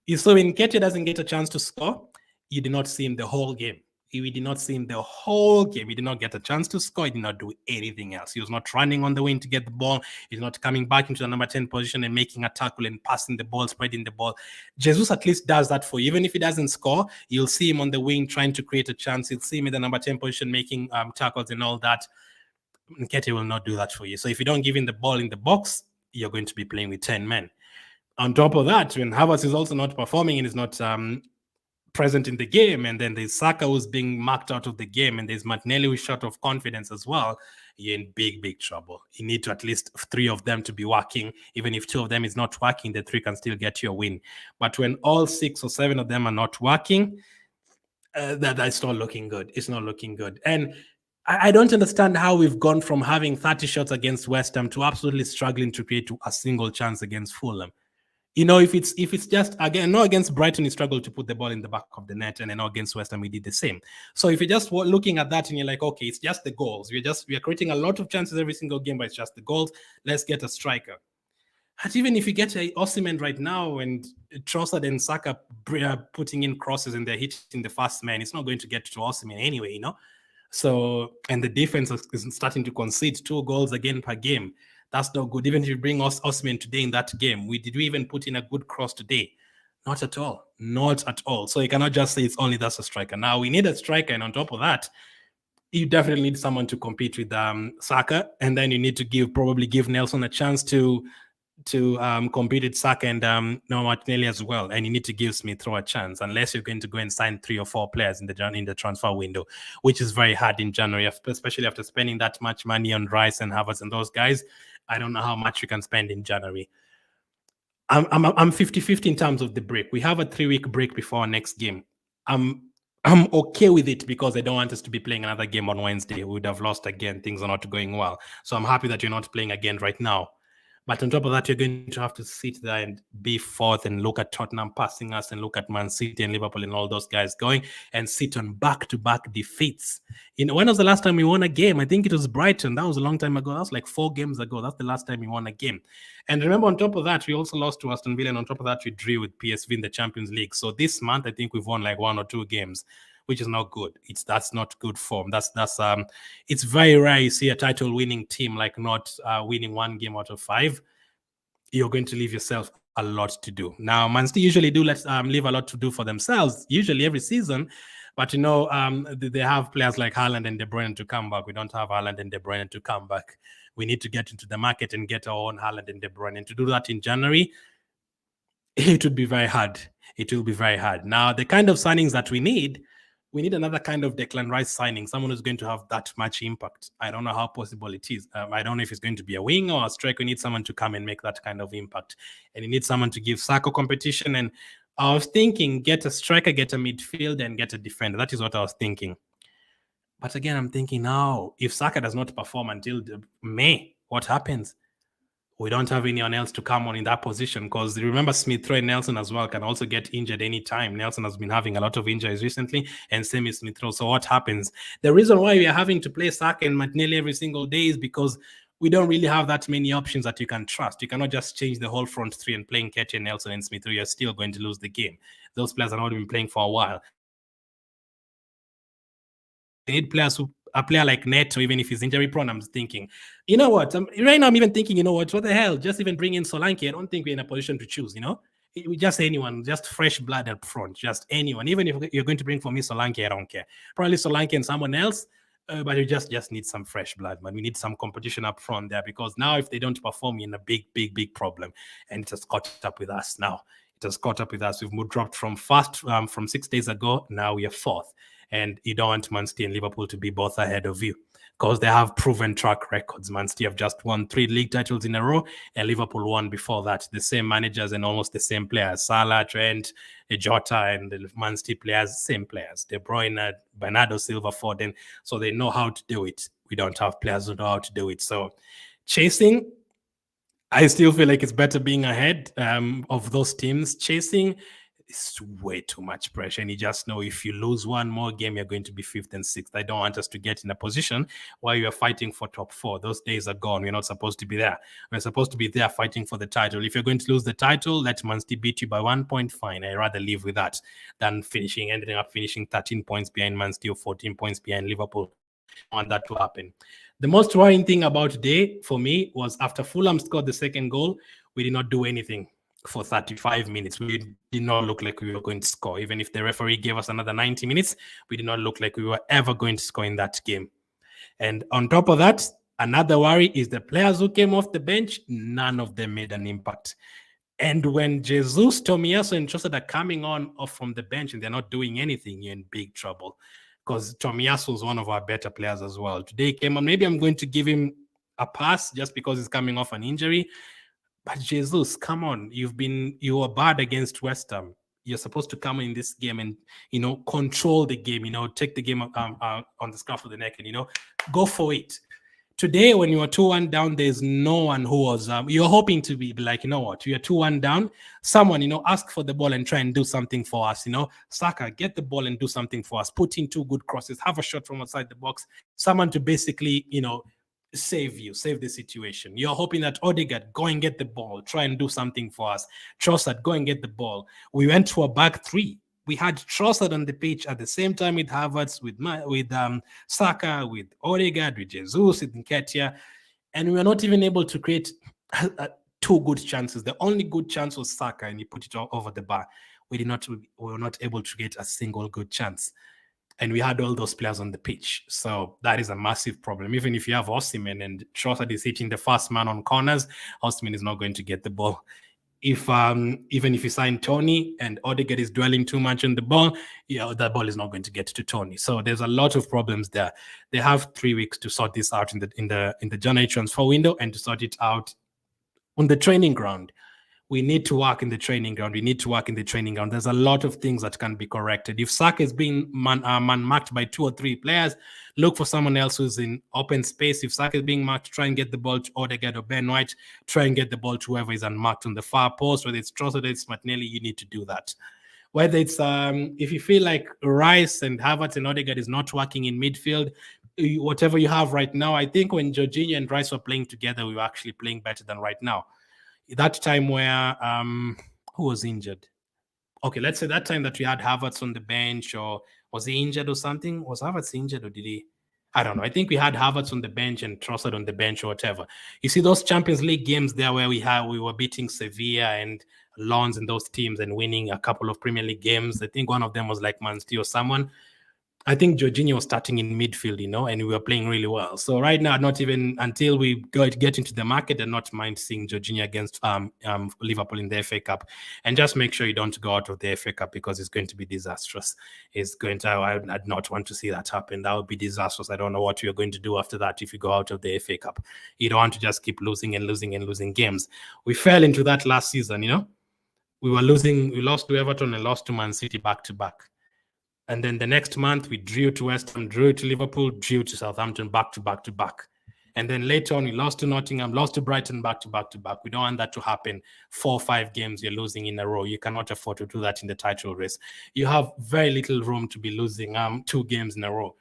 is so when Nketiah doesn't get a chance to score, you did not see him the whole game. We did not see him the whole game. He did not get a chance to score. He did not do anything else. He was not running on the wing to get the ball. He's not coming back into the number 10 position and making a tackle and passing the ball, spreading the ball. Jesus at least does that for you. Even if he doesn't score, you'll see him on the wing trying to create a chance. You'll see him in the number 10 position making tackles and all that. Nketiah will not do that for you. So if you don't give him the ball in the box, you're going to be playing with 10 men. On top of that, when Havertz is also not performing and is not present in the game, and then there's Saka who's being marked out of the game, and there's Martinelli who's short of confidence as well, you're in big trouble. You need to at least 3 of them to be working. Even if 2 of them is not working, the 3 can still get you a win. But when all 6 or 7 of them are not working, that's not looking good. It's not looking good. And I don't understand how we've gone from having 30 shots against West Ham to absolutely struggling to create a single chance against Fulham. If it's just, again, not against Brighton, you struggled to put the ball in the back of the net, and then against West Ham, we did the same. So if you're just looking at that and you're like, okay, it's just the goals. We are creating a lot of chances every single game, but it's just the goals. Let's get a striker. And even if you get a Osimhen right now and Trossard and Saka are putting in crosses and they're hitting the first man, it's not going to get to Osimhen anyway, So, and the defense is starting to concede 2 goals again per game. That's not good. Even if you bring Osimhen today in that game, did we even put in a good cross today? Not at all. Not at all. So you cannot just say it's only that's a striker. Now we need a striker, and on top of that, you definitely need someone to compete with Saka, and then you need to probably give Nelson a chance to compete with Saka and Martinelli as well. And you need to give Smith Rowe a chance, unless you're going to go and sign 3 or 4 players in the transfer window, which is very hard in January, especially after spending that much money on Rice and Havertz and those guys. I don't know how much you can spend in January. I'm 50-50 in terms of the break. We have a 3-week break before our next game. I'm I'm okay with it because they don't want us to be playing another game on Wednesday. We would have lost again. Things are not going well. So I'm happy that you're not playing again right now. But on top of that, you're going to have to sit there and be fourth and look at Tottenham passing us and look at Man City and Liverpool and all those guys going and sit on back-to-back defeats. When was the last time we won a game? I think it was Brighton. That was a long time ago. That was like 4 games ago. That's the last time we won a game. And remember, on top of that, we also lost to Aston Villa. And on top of that, we drew with PSV in the Champions League. So this month, I think we've won like 1 or 2 games, which is not good. That's not good form. It's very rare you see a title winning team like not winning 1 game out of 5. You're going to leave yourself a lot to do. Now, Man City usually do leave a lot to do for themselves, usually every season. But they have players like Haaland and De Bruyne to come back. We don't have Haaland and De Bruyne to come back. We need to get into the market and get our own Haaland and De Bruyne. And to do that in January, it would be very hard. It will be very hard. Now, the kind of signings that we need another kind of Declan Rice signing, someone who's going to have that much impact. I don't know how possible it is. I don't know if it's going to be a wing or a striker. We need someone to come and make that kind of impact. And you need someone to give Saka competition. And I was thinking, get a striker, get a midfielder, and get a defender. That is what I was thinking. But again, I'm thinking now, if Saka does not perform until May, what happens? We don't have anyone else to come on in that position, because remember, Smith Rowe and Nelson as well can also get injured anytime. Nelson has been having a lot of injuries recently, and same is Smith Rowe. So what happens? The reason why we are having to play Saka and Martinelli every single day is because we don't really have that many options that you can trust. You cannot just change the whole front three and playing Ketty, Nelson, and Smith Rowe. You're still going to lose the game. Those players have not been playing for a while. They need players who a player like Neto, even if he's injury prone, I'm thinking, you know what? Right now, I'm even thinking, you know what the hell? Just even bring in Solanke. I don't think we're in a position to choose, Just anyone, just fresh blood up front, just anyone. Even if you're going to bring for me Solanke, I don't care. Probably Solanke and someone else, but you just need some fresh blood, man. We need some competition up front there, because now if they don't perform, we're in a big problem. And it has caught up with us now. It has caught up with us. We've dropped from 6 days ago. Now we are 4th. And you don't want Man City and Liverpool to be both ahead of you, because they have proven track records. Man City have just won 3 league titles in a row, and Liverpool won before that. The same managers and almost the same players. Salah, Trent, Jota, and the Man City players, same players. De Bruyne, Bernardo Silva, Foden. So they know how to do it. We don't have players who know how to do it. So chasing, I still feel like it's better being ahead of those teams. Chasing, it's way too much pressure. And you just know if you lose one more game, you're going to be 5th and 6th. I don't want us to get in a position where you're fighting for top 4. Those days are gone. We're not supposed to be there. We're supposed to be there fighting for the title. If you're going to lose the title, let Man City beat you by 1 point, fine. I'd rather live with that than ending up finishing 13 points behind Man City or 14 points behind Liverpool. I want that to happen. The most worrying thing about today for me was after Fulham scored the second goal, we did not do anything for 35 minutes. We did not look like we were going to score. Even if the referee gave us another 90 minutes, we did not look like we were ever going to score in that game. And on top of that, another worry is the players who came off the bench, none of them made an impact. And when Jesus, Tomiyasu, and Trossard are coming on off from the bench and they're not doing anything, you're in big trouble. Because Tomiyasu is one of our better players as well. Today he came on. Maybe I'm going to give him a pass just because he's coming off an injury. But Jesus, come on. You were bad against West Ham. You're supposed to come in this game and, control the game, take the game on the scruff of the neck and, go for it. Today, when you are 2-1 down, there's no one who was, you're hoping to be like, you know what, you're 2-1 down. Someone, ask for the ball and try and do something for us, Saka, get the ball and do something for us. Put in 2 good crosses, have a shot from outside the box. Someone to basically, save the situation. You're hoping that Odegaard, go and get the ball, try and do something for us. Trossard, go and get the ball. We went to a back 3. We had Trossard on the pitch at the same time with Havertz, with Saka, with Odegaard, with Jesus, with Nketiah, and we were not even able to create 2 good chances. The only good chance was Saka, and he put it all over the bar. We were not able to get a single good chance. And we had all those players on the pitch. So that is a massive problem. Even if you have Osimhen and Trossard is hitting the first man on corners, Osimhen is not going to get the ball. If even if you sign Tony and Odegaard is dwelling too much on the ball, that ball is not going to get to Tony. So there's a lot of problems there. They have 3 weeks to sort this out in the January transfer window and to sort it out on the training ground. we need to work in the training ground. We need to work in the training ground. There's a lot of things that can be corrected. If Saka is being man-marked by 2 or 3 players, look for someone else who's in open space. If Saka is being marked, try and get the ball to Odegaard or Ben White. Try and get the ball to whoever is unmarked on the far post, whether it's Trossard, whether it's Martinelli, you need to do that. Whether it's if you feel like Rice and Havertz and Odegaard is not working in midfield, whatever you have right now, I think when Jorginho and Rice were playing together, we were actually playing better than right now. That time where who was injured? Okay, let's say that time that we had Havertz on the bench, or was he injured or something? Was Havertz injured or did he? I don't know. I think we had Havertz on the bench and Trossard on the bench or whatever. You see those Champions League games there where we were beating Sevilla and Lens and those teams and winning a couple of Premier League games. I think one of them was like Man City or someone. I think Jorginho was starting in midfield, and we were playing really well. So right now, not even until we get into the market, and not mind seeing Jorginho against Liverpool in the FA Cup. And just make sure you don't go out of the FA Cup, because it's going to be disastrous. I'd not want to see that happen. That would be disastrous. I don't know what you're going to do after that if you go out of the FA Cup. You don't want to just keep losing and losing and losing games. We fell into that last season, We were losing. We lost to Everton and lost to Man City back-to-back. And then the next month, we drew to West Ham, drew to Liverpool, drew to Southampton, back-to-back. And then later on, we lost to Nottingham, lost to Brighton, back-to-back. We don't want that to happen. 4 or 5 games you're losing in a row. You cannot afford to do that in the title race. You have very little room to be losing 2 games in a row.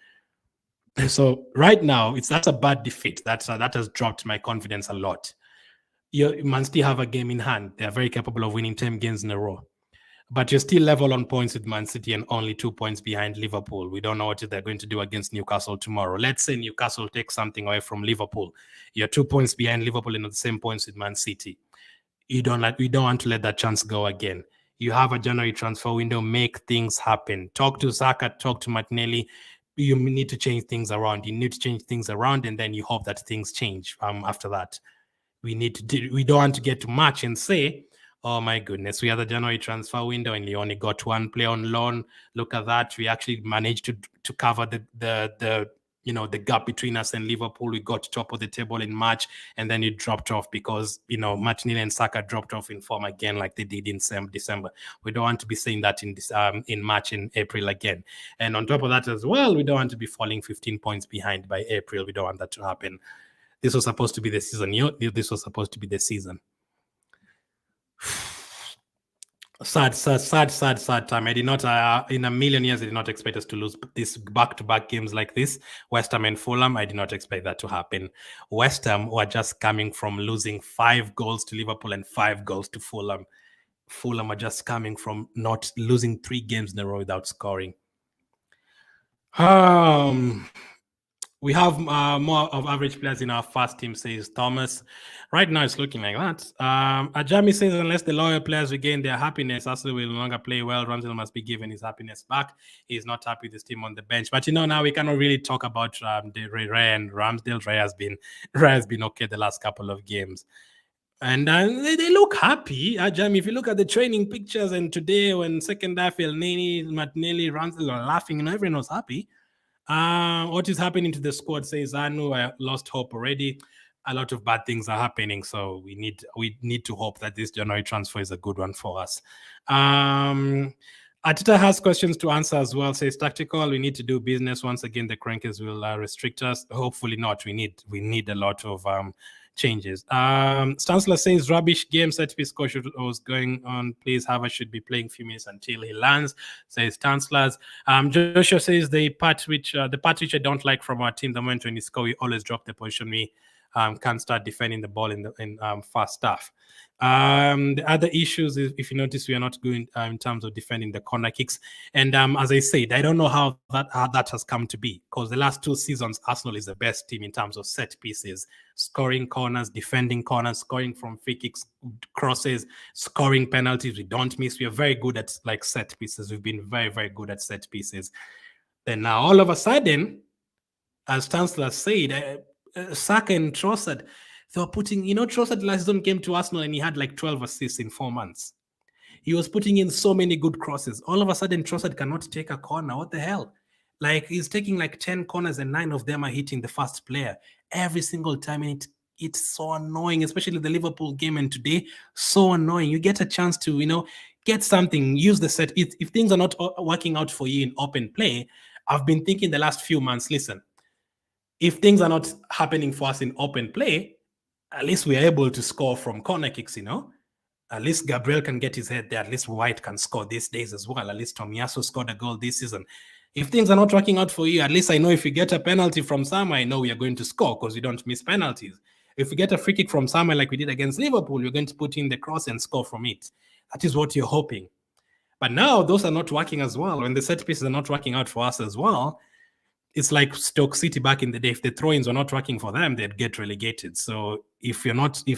So right now, that's a bad defeat. That has dropped my confidence a lot. Man City have a game in hand. They are very capable of winning 10 games in a row. But you're still level on points with Man City and only 2 points behind Liverpool. We don't know what they're going to do against Newcastle tomorrow. Let's say Newcastle takes something away from Liverpool. You're 2 points behind Liverpool and the same points with Man City. We don't want to let that chance go again. You have a January transfer window. Make things happen. Talk to Saka. Talk to Martinelli. You need to change things around. You need to change things around, and then you hope that things change after that. We don't want to get to March and say, oh my goodness, we had the January transfer window and we only got 1 player on loan. Look at that. We actually managed to cover the gap between us and Liverpool. We got top of the table in March, and then it dropped off because, Martinelli and Saka dropped off in form again like they did in December. We don't want to be saying that in March and April again. And on top of that as well, we don't want to be falling 15 points behind by April. We don't want that to happen. This was supposed to be the season. This was supposed to be the season. Sad time. I did not, in a million years, I did not expect us to lose these back-to-back games like this. West Ham and Fulham, I did not expect that to happen. West Ham were just coming from losing 5 goals to Liverpool and 5 goals to Fulham. Fulham are just coming from not losing 3 games in a row without scoring. We have more of average players in our first team, says Thomas. Right now, it's looking like that. Ajami says, unless the loyal players regain their happiness, Arsenal will no longer play well. Ramsdale must be given his happiness back. He's not happy with his team on the bench. But, now we cannot really talk about Ray and Ramsdale. Ray has been okay the last couple of games. And they look happy. Ajami, if you look at the training pictures, and today when second half, Elneny, Martinelli, Ramsdale are laughing, everyone was happy. What is happening to the squad, says Anu. I lost hope already. A lot of bad things are happening, so we need to hope that this January transfer is a good one for us. Atita has questions to answer as well. Says tactical. We need to do business. Once again, the crankers will restrict us. Hopefully not. We need a lot of changes. Stansler says rubbish game. Set piece coach was going on. Please, Havertz should be playing few minutes until he lands, says Stanslers. Joshua says the part which I don't like from our team, the moment when we score, we always drop the position. We can't start defending the ball in first half. The other issues is, if you notice, we are not good in terms of defending the corner kicks. And as I said, I don't know how that has come to be, because the last 2 seasons, Arsenal is the best team in terms of set pieces, scoring corners, defending corners, scoring from free kicks, crosses, scoring penalties. We don't miss. We are very good at set pieces. We've been very, very good at set pieces. Then now, all of a sudden, as Chancellor said, Saka and Trossard, they were putting, Trossard last season came to Arsenal and he had 12 assists in 4 months. He was putting in so many good crosses. All of a sudden, Trossard cannot take a corner. What the hell? He's taking 10 corners and 9 of them are hitting the first player every single time. And It's so annoying, especially the Liverpool game and today. So annoying. You get a chance to, get something, use the set. If things are not working out for you in open play, I've been thinking the last few months, listen, if things are not happening for us in open play, at least we're able to score from corner kicks, At least Gabriel can get his head there. At least White can score these days as well. At least Tomiyasu scored a goal this season. If things are not working out for you, at least I know if you get a penalty from somewhere, I know we are going to score because we don't miss penalties. If we get a free kick from somewhere like we did against Liverpool, you're going to put in the cross and score from it. That is what you're hoping. But now those are not working as well. When the set pieces are not working out for us as well, it's like Stoke City back in the day. If the throw-ins were not working for them, they'd get relegated. So if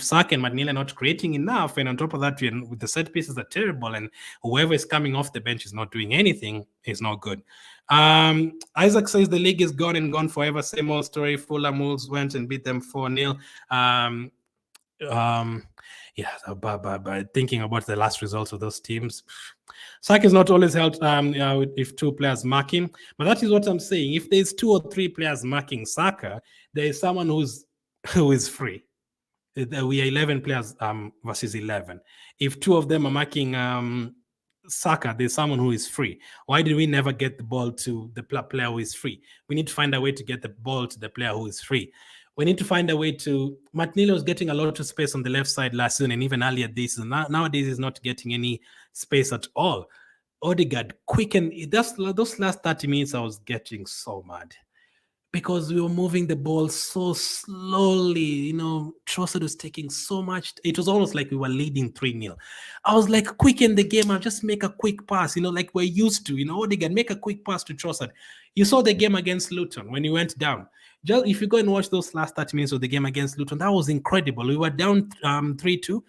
Saka and McNeil are not creating enough, and on top of that, with the set pieces are terrible, and whoever is coming off the bench is not doing anything, is not good. Isaac says the league is gone and gone forever. Same old story. Fulham Wolves went and beat them 4-0. But thinking about the last results of those teams, Saka is not always helped if two players mark him. But that is what I'm saying. If there's 2 or 3 players marking Saka, there is someone who is free. We are 11 players versus 11. If 2 of them are marking Saka, there's someone who is free. Why did we never get the ball to the player who is free? We need to find a way to get the ball to the player who is free. We need to find a way to. Martinelli was getting a lot of space on the left side last season and even earlier this season. Nowadays, he's not getting any space at all. Odegaard, quicken. Those last 30 minutes, I was getting so mad because we were moving the ball so slowly. Trossard was taking so much. It was almost like we were leading 3-0. I was like, quicken the game. I'll just make a quick pass, like we're used to. Odegaard, make a quick pass to Trossard. You saw the game against Luton when he went down. Just if you go and watch those last 30 minutes of the game against Luton, that was incredible. We were down 3-2,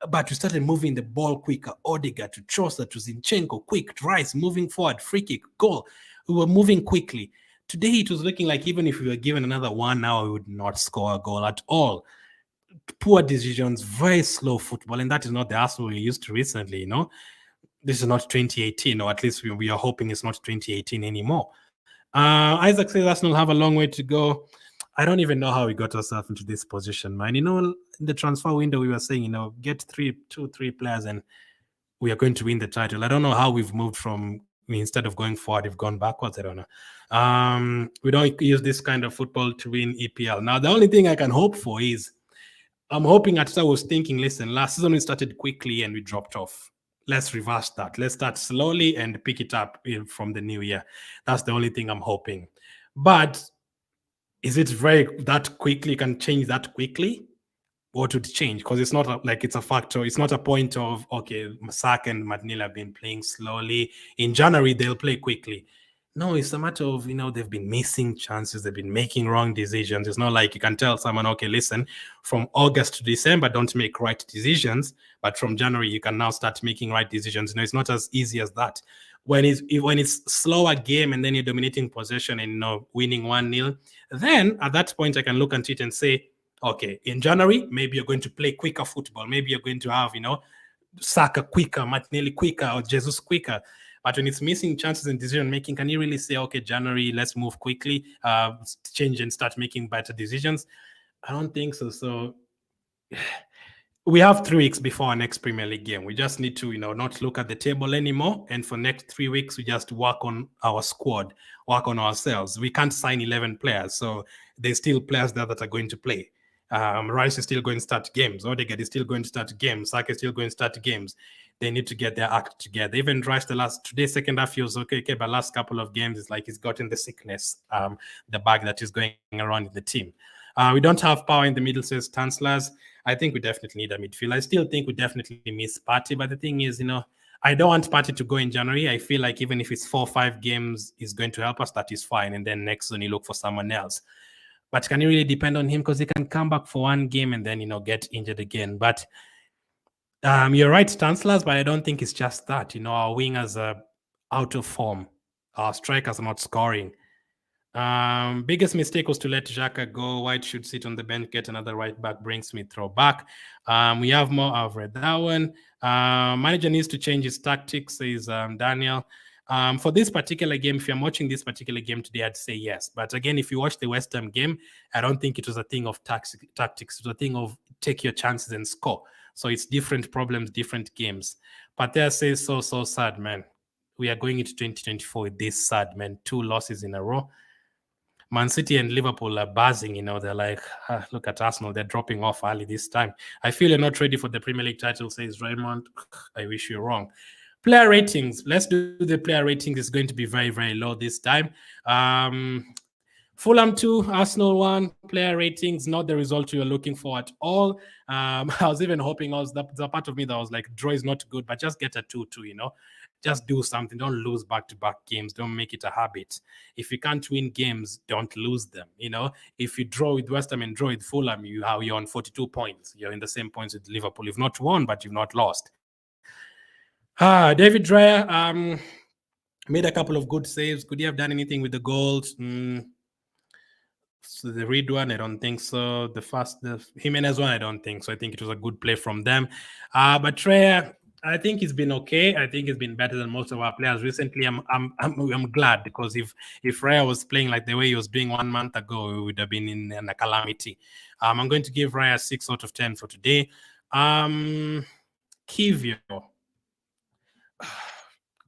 but we started moving the ball quicker. Odegaard to Trossard to Zinchenko, quick, Rice moving forward, free kick, goal. We were moving quickly. Today, it was looking like even if we were given another 1 hour, we would not score a goal at all. Poor decisions, very slow football, and that is not the Arsenal we used to recently, This is not 2018, or at least we are hoping it's not 2018 anymore. Isaac says Arsenal have a long way to go. I don't even know how we got ourselves into this position, man. In the transfer window, we were saying, get 2-3 players and we are going to win the title. I don't know how we've moved from, instead of going forward, we've gone backwards. I don't know. We don't use this kind of football to win EPL. Now, the only thing I can hope for is, I'm hoping I was thinking, listen, last season we started quickly and we dropped off. Let's reverse that. Let's start slowly and pick it up from the new year. That's the only thing I'm hoping. But is it that quickly, can change that quickly? What would change? Because it's not like it's a factor. It's not a point of, okay, Saka and Martinelli have been playing slowly. In January, they'll play quickly. No, it's a matter of, they've been missing chances. They've been making wrong decisions. It's not like you can tell someone, okay, listen, from August to December, don't make right decisions. But from January, you can now start making right decisions. It's not as easy as that. When it's slower game and then you're dominating possession and, winning 1-0, then at that point, I can look at it and say, okay, in January, maybe you're going to play quicker football. Maybe you're going to have, Saka quicker, Martinelli quicker, or Jesus quicker. But when it's missing chances in decision making, can you really say, okay, January, let's move quickly, change and start making better decisions? I don't think so. So we have 3 weeks before our next Premier League game. We just need to, not look at the table anymore. And for next 3 weeks, we just work on our squad, work on ourselves. We can't sign 11 players. So there's still players there that are going to play. Rice is still going to start games. Odegaard is still going to start games. Saka is still going to start games. They need to get their act together. Even Rice, today's second half, he was okay, but last couple of games, it's like he's gotten the sickness, the bug that is going around in the team. We don't have power in the middle, says Tanslers. I think we definitely need a midfield. I still think we definitely miss Partey, but the thing is, I don't want Partey to go in January. I feel like even if it's 4 or 5 games, he's going to help us. That is fine. And then next season, you look for someone else. But can you really depend on him? Because he can come back for 1 game and then, get injured again. But you're right, Stanislas, but I don't think it's just that. Our wingers are out of form. Our strikers are not scoring. Biggest mistake was to let Xhaka go. White should sit on the bench, get another right back, bring Smith, throw back. We have more. I've read that one. Manager needs to change his tactics, says Daniel. For this particular game, if you're watching this particular game today, I'd say yes. But again, if you watch the West Ham game, I don't think it was a thing of tactics. It was a thing of take your chances and score. So it's different problems, different games. But there says so sad, man. We are going into 2024 with this sad, man. 2 losses in a row. Man City and Liverpool are buzzing, they're like, look at Arsenal, they're dropping off early this time. I feel you're not ready for the Premier League title, says Raymond. I wish you're wrong. Player ratings. Let's do the player ratings. It's going to be very, very low this time. Fulham 2, Arsenal 1, player ratings, not the result you're looking for at all. I was even hoping, the part of me that was like, draw is not good, but just get a 2-2, Just do something. Don't lose back-to-back games. Don't make it a habit. If you can't win games, don't lose them. If you draw with West Ham and draw with Fulham, you're on 42 points. You're in the same points with Liverpool. You've not won, but you've not lost. David Dreyer made a couple of good saves. Could he have done anything with the goals? So the Reed one, I don't think so. The Jimenez one, I don't think so. I think it was a good play from them. But Dreyer, I think he's been okay. I think he's been better than most of our players recently. I'm glad, because if Raya was playing like the way he was doing 1 month ago, it would have been in a calamity. I'm going to give Raya 6 out of 10 for today. Kivio.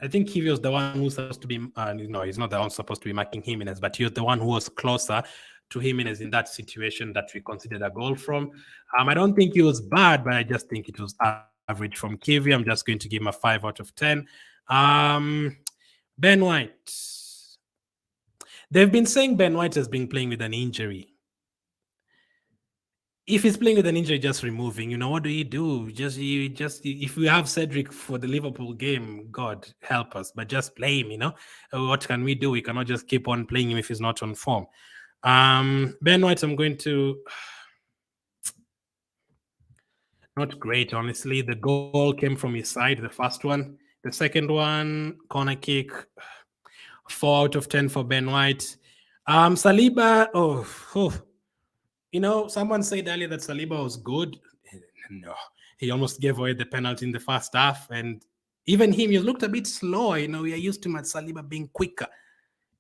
I think Kivio is the one who's supposed to be. No, he's not the one supposed to be marking Jimenez, but he was the one who was closer to Jimenez in that situation that we considered a goal from. I don't think he was bad, but I just think it was average from Kivio. I'm just going to give him a 5 out of 10. Ben White. They've been saying Ben White has been playing with an injury. If he's playing with an injury, just removing, what do you do? Just if we have Cedric for the Liverpool game, God help us, but just play him, What can we do? We cannot just keep on playing him if he's not on form. Ben White, I'm going to... Not great, honestly. The goal came from his side, the first one. The second one, corner kick, 4 out of 10 for Ben White. Saliba, someone said earlier that Saliba was good. No, he almost gave away the penalty in the first half. And even him, he looked a bit slower. We are used to Saliba being quicker.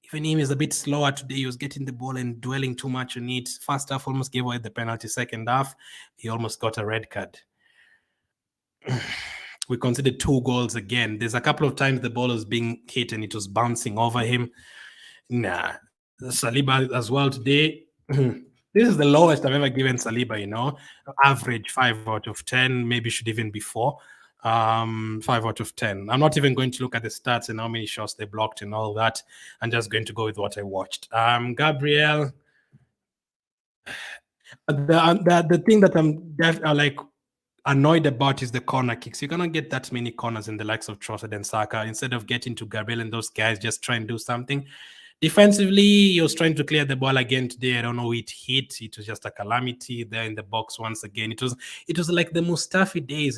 Even him is a bit slower today. He was getting the ball and dwelling too much on it. First half, almost gave away the penalty. Second half, he almost got a red card. We considered 2 goals again. There's a couple of times the ball was being hit and it was bouncing over him. Nah, Saliba as well today. This is the lowest I've ever given Saliba, average 5 out of 10, maybe should even be 4. 5 out of 10. I'm not even going to look at the stats and how many shots they blocked and all that. I'm just going to go with what I watched. Gabriel, the thing that I'm like annoyed about is the corner kicks. You're gonna get that many corners in the likes of Trossard and Saka. Instead of getting to Gabriel and those guys, just try and do something. Defensively, he was trying to clear the ball again today. I don't know who it hit. It was just a calamity there in the box once again. It was like the Mustafi days,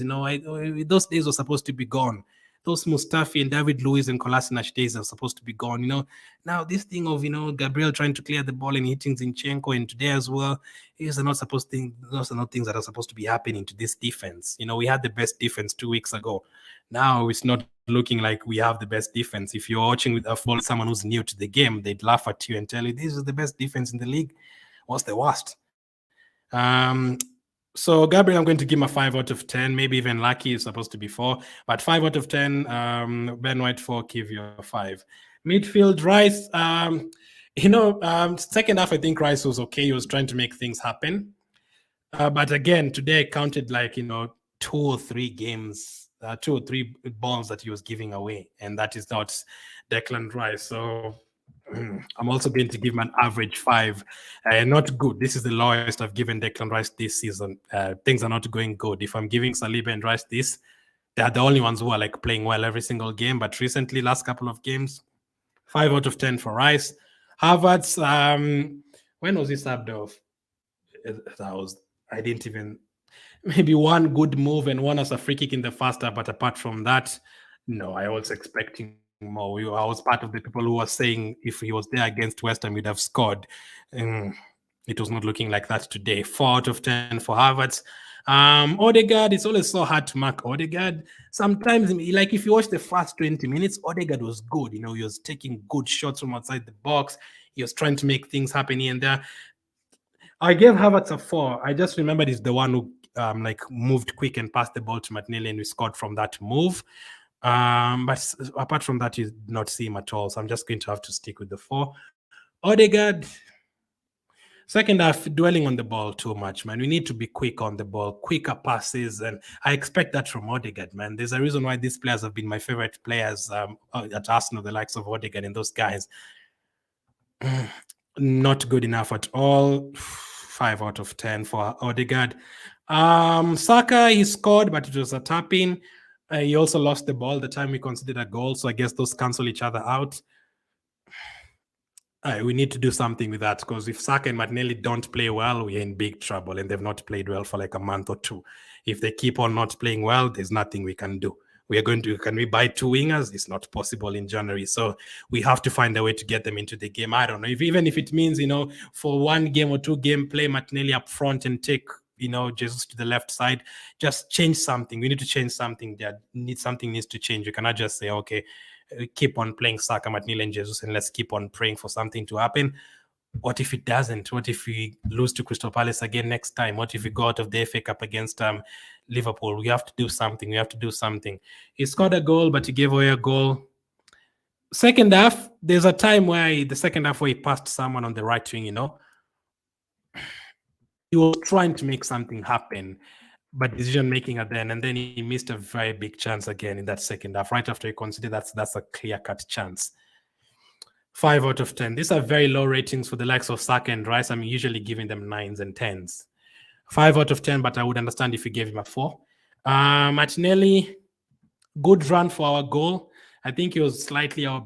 those days were supposed to be gone. Those Mustafi and David Luiz and Kolasinac days are supposed to be gone, Now this thing of, Gabriel trying to clear the ball and hitting Zinchenko, and today as well, those are not things that are supposed to be happening to this defense. We had the best defense 2 weeks ago. Now it's not looking like we have the best defense. If you're watching with someone who's new to the game, they'd laugh at you and tell you this is the best defense in the league. What's the worst? So Gabriel, I'm going to give him a 5 out of 10. Maybe even lucky is supposed to be 4, but 5 out of 10. Ben White 4, Kivio 5. Midfield, Rice. Second half, I think Rice was okay. He was trying to make things happen. But again, today I counted 2 or 3 games, 2 or 3 balls that he was giving away, and that is not Declan Rice. So I'm also going to give him an average 5. Not good. This is the lowest I've given Declan Rice this season. Things are not going good. If I'm giving Saliba and Rice this, they are the only ones who are playing well every single game. But recently, last couple of games, 5 out of 10 for Rice. Havertz, when was he subbed off? I didn't even... Maybe one good move and one as a free kick in the first half, but apart from that, no, I was expecting more. I was part of the people who were saying if he was there against West Ham, we'd have scored. It was not looking like that today. 4 out of 10 for Havertz. Odegaard, it's always so hard to mark Odegaard. Sometimes, like if you watch the first 20 minutes, Odegaard was good. He was taking good shots from outside the box. He was trying to make things happen here and there. I gave Havertz a 4. I just remembered he's the one who moved quick and passed the ball to Martinelli, and we scored from that move. But apart from that, you did not see him at all. So I'm just going to have to stick with the 4. Odegaard, second half, dwelling on the ball too much, man. We need to be quick on the ball, quicker passes, and I expect that from Odegaard, man. There's a reason why these players have been my favorite players at Arsenal, the likes of Odegaard and those guys. Not good enough at all. 5 out of 10 for Odegaard. Saka, he scored, but it was a tap-in. He also lost the ball the time we considered a goal, so I guess those cancel each other out. We need to do something with that, because if Saka and Martinelli don't play well, we're in big trouble, and they've not played well for like a month or two. If they keep on not playing well, there's nothing we can do. Can we buy 2 wingers? It's not possible in January. So we have to find a way to get them into the game. I don't know. Even if it means, for 1 game or 2 game, play Martinelli up front and take, Jesus to the left side, just change something. We need to change something. Something needs to change. You cannot just say, okay, keep on playing Saka, Martinelli, and Jesus, and let's keep on praying for something to happen. What if it doesn't? What if we lose to Crystal Palace again next time? What if we go out of the FA Cup against Liverpool? We have to do something. He scored a goal, but he gave away a goal. Second half, there's a time where he passed someone on the right wing, He was trying to make something happen, but decision making at the end, and then he missed a very big chance again in that second half, right after he considered that's a clear-cut chance. 5 out of 10. These are very low ratings for the likes of Saka and Rice. I'm usually giving them 9s and 10s. 5 out of 10, but I would understand if you gave him a 4. Martinelli, good run for our goal. I think he was slightly a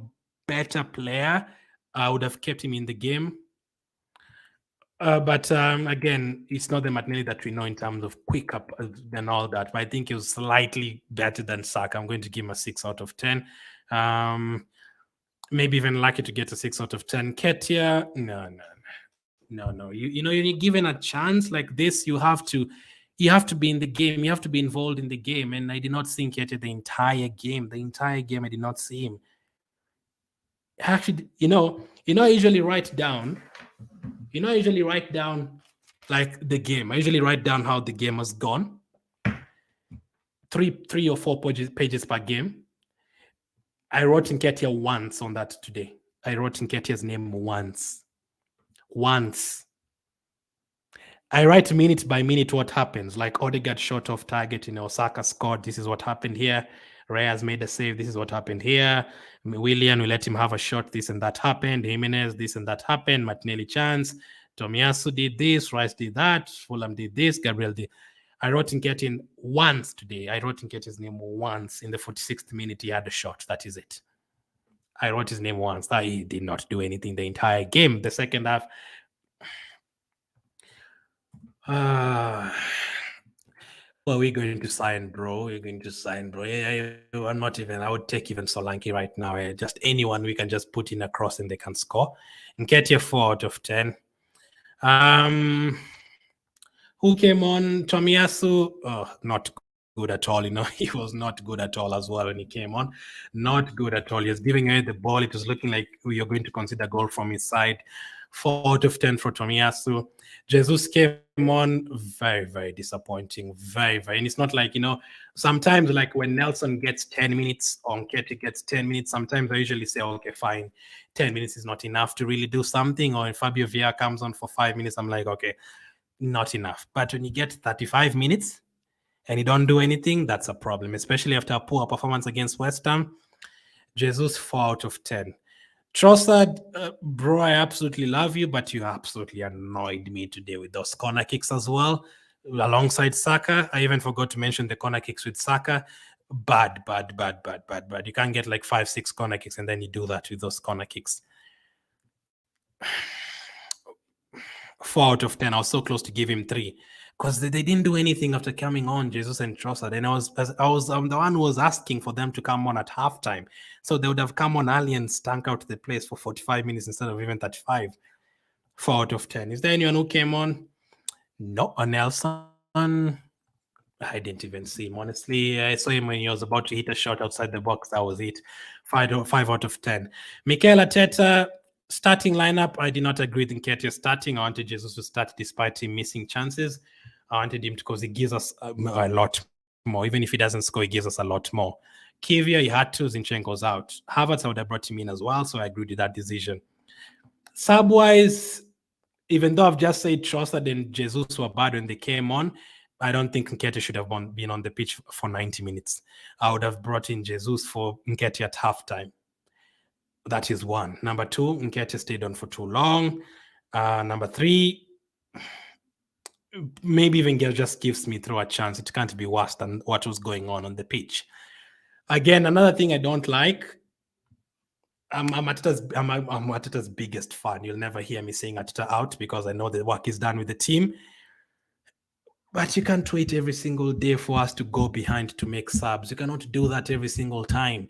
better player. I would have kept him in the game. But again, it's not the Martinelli that we know in terms of quick up and all that. But I think he was slightly better than Saka. I'm going to give him a 6 out of 10. Maybe even lucky to get a 6 out of 10. Ketia, no. You're given a chance like this, you have to be in the game. You have to be involved in the game. And I did not see Ketia the entire game. I did not see him. Actually, I usually write down like the game. I usually write down how the game has gone. 3 or 4 pages per game. I wrote Nketiah once on that today. I wrote Nketiah's name once. I write minute by minute what happens. Like Odegaard shot off target, Saka scored. This is what happened here. Reyes made a save. This is what happened here. Willian, we let him have a shot. This and that happened. Jimenez, this and that happened. Martinelli chance. Tomiyasu did this. Rice did that. Fulham did this. Gabriel did. I wrote Nketiah once today. I wrote Nketiah's name once. In the 46th minute, he had a shot. That is it. I wrote his name once. He did not do anything the entire game. The second half, well, we're going to sign, bro. Yeah, I'm not even. I would take even Solanke right now. Just anyone we can just put in a cross and they can score. Nketiah 4 out of 10. Who came on? Tomiyasu. Oh, not good at all. He was not good at all as well when he came on. Not good at all. He was giving away the ball. It was looking like we are going to consider goal from his side. 4 out of 10 for Tomiyasu. Jesus came on, very, very disappointing. Very, very. And it's not like, sometimes like when Nelson gets 10 minutes or Nketiah gets 10 minutes, sometimes I usually say, okay, fine, 10 minutes is not enough to really do something. Or if Fabio Vieira comes on for 5 minutes, I'm like, okay, not enough. But when you get 35 minutes and you don't do anything, that's a problem, especially after a poor performance against West Ham. Jesus, 4 out of 10. Trossard, bro, I absolutely love you, but you absolutely annoyed me today with those corner kicks as well, alongside Saka. I even forgot to mention the corner kicks with Saka. Bad. You can't get like 5-6 corner kicks and then you do that with those corner kicks. 4 out of 10. I was so close to give him 3 because they didn't do anything after coming on, Jesus and Trossard. And I'm the one who was asking for them to come on at halftime. So they would have come on early and stunk out the place for 45 minutes instead of even 35. 4 out of 10. Is there anyone who came on? No, Nelson. I didn't even see him, honestly. I saw him when he was about to hit a shot outside the box. That was it. 5 out of 10. Mikel Arteta, starting lineup. I did not agree with Nketiah starting. I wanted Jesus to start despite him missing chances. I wanted him because he gives us a lot more. Even if he doesn't score, he gives us a lot more. Kivia, he had to. Zinchenko's out. Havertz, I would have brought him in as well, so I agreed with that decision. Sub-wise, even though I've just said Trossard and Jesus were bad when they came on, I don't think Nketiah should have been on the pitch for 90 minutes. I would have brought in Jesus for Nketiah at halftime. That is one. Number two, Nketiah stayed on for too long. Number three, maybe even just give Smith Rowe a chance. It can't be worse than what was going on the pitch. Again, another thing I don't like, I'm Arteta's biggest fan. You'll never hear me saying Arteta out because I know the work is done with the team. But you can't wait every single day for us to go behind to make subs. You cannot do that every single time.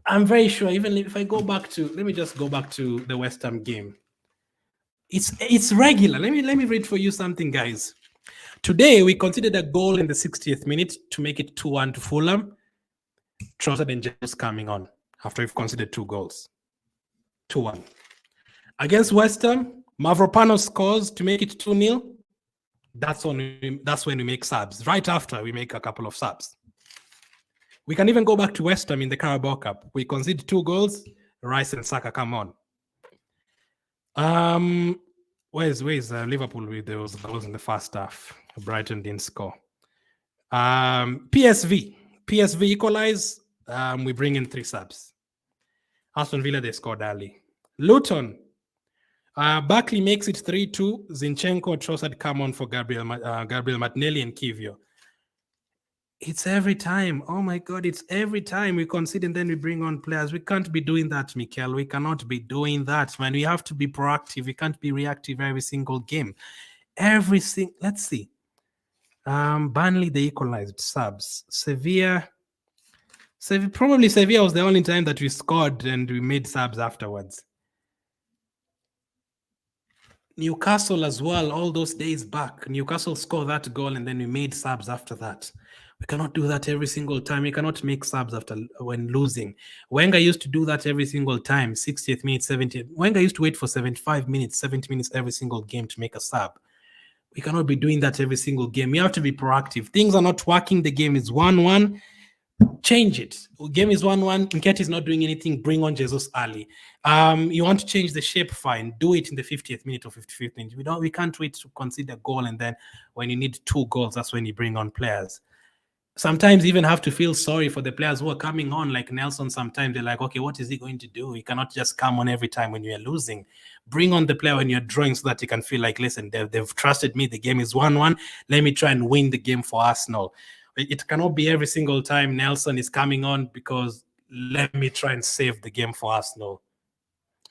I'm very sure, even if I go back to, let me just go back to the West Ham game. It's regular. Let me read for you something, guys. Today, we conceded a goal in the 60th minute to make it 2-1 to Fulham. Trossard and Jesus coming on after we've conceded 2 goals. 2-1. Against West Ham, Mavropanos scores to make it 2-0. That's when we make subs. Right after, we make a couple of subs. We can even go back to West Ham in the Carabao Cup. We concede 2 goals. Rice and Saka come on. Where's Liverpool with those goals in the first half? Brighton didn't score. PSV equalize. We bring in 3 subs. Aston Villa, they scored early. Luton, Barkley makes it 3-2. Zinchenko, Trossard come on for Gabriel Martinelli and Kivio. It's every time. Oh my God, it's every time we concede and then we bring on players. We can't be doing that, Mikel. We cannot be doing that, man. We have to be proactive. We can't be reactive every single game. Let's see. Burnley, they equalized subs. Sevilla was the only time that we scored and we made subs afterwards. Newcastle as well, all those days back. Newcastle scored that goal and then we made subs after that. We cannot do that every single time. We cannot make subs when losing. Wenger used to do that every single time, 60th minute, 70th. Wenger used to wait for 75 minutes, 70 minutes every single game to make a sub. We cannot be doing that every single game. We have to be proactive. Things are not working. The game is 1-1. Change it. Game is 1-1. Nketiah is not doing anything. Bring on Jesus early. You want to change the shape? Fine. Do it in the 50th minute or 55th minute. We can't wait to concede a goal and then when you need 2 goals, that's when you bring on players. Sometimes you even have to feel sorry for the players who are coming on, like Nelson. Sometimes they're like, okay, what is he going to do? He cannot just come on every time when you're losing. Bring on the player when you're drawing so that you can feel like, listen, they've trusted me. The game is 1-1. Let me try and win the game for Arsenal. It cannot be every single time Nelson is coming on because let me try and save the game for Arsenal.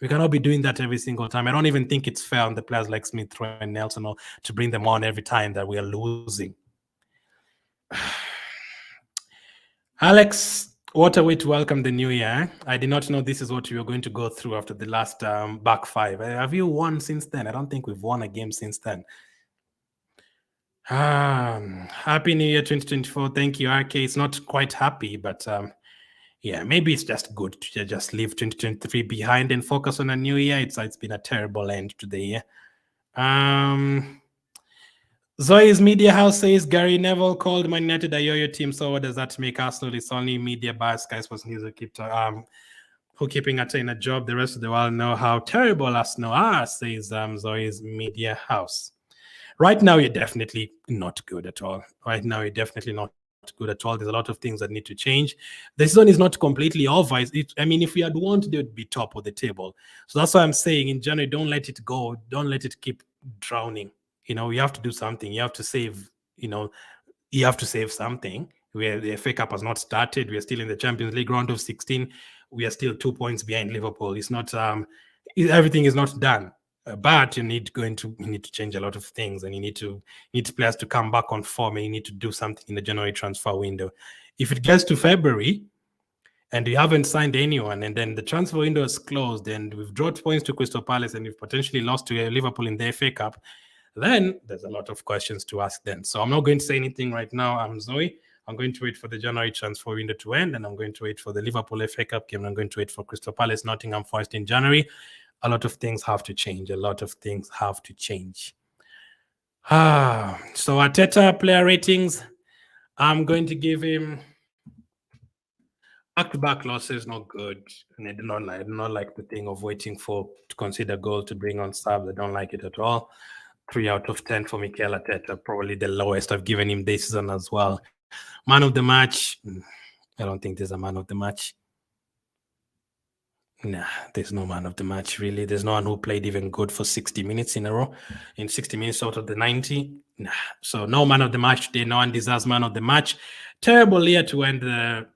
We cannot be doing that every single time. I don't even think it's fair on the players like Smith Rowe and Nelson to bring them on every time that we are losing. Alex, what a way to welcome the new year. I did not know this is what we were going to go through after the last back 5. Have you won since then? I don't think we've won a game since then. Happy New Year 2024. Thank you, RK. It's not quite happy, but yeah, maybe it's just good to just leave 2023 behind and focus on a new year. It's been a terrible end to the year. Zoe's Media House says Gary Neville called Man United a yo-yo team. So what does that make Arsenal? It's only media bias, Sky Sports News who keeping Arteta in a job. The rest of the world know how terrible Arsenal are, says Zoe's Media House. Right now, you're definitely not good at all. Right now, you're definitely not good at all. There's a lot of things that need to change. The season is not completely over. If we had won, they would be top of the table. So that's why I'm saying in January, don't let it go. Don't let it keep drowning. You have to do something. You have to save, you have to save something. Where the FA Cup has not started. We are still in the Champions League round of 16. We are still 2 points behind Liverpool. It's not, everything is not done. But you need to change a lot of things, and you need players to come back on form, and you need to do something in the January transfer window. If it gets to February and you haven't signed anyone, and then the transfer window is closed, and we've dropped points to Crystal Palace, and we've potentially lost to Liverpool in the FA Cup, then there's a lot of questions to ask then. So I'm not going to say anything right now. I'm Zoe. I'm going to wait for the January transfer window to end, and I'm going to wait for the Liverpool FA Cup game. I'm going to wait for Crystal Palace, Nottingham Forest in January. A lot of things have to change. A lot of things have to change. So Arteta player ratings, I'm going to give him back-to-back losses, not good. And I do not like the thing of waiting to consider goal to bring on subs. I don't like it at all. 3 out of 10 for Mikel Arteta, probably the lowest I've given him this season as well. Man of the match, I don't think there's a man of the match. Nah, there's no man of the match, really. There's no one who played even good for 60 minutes in a row. In 60 minutes out of the 90. Nah. So no man of the match today. No one deserves man of the match. Terrible year to end the...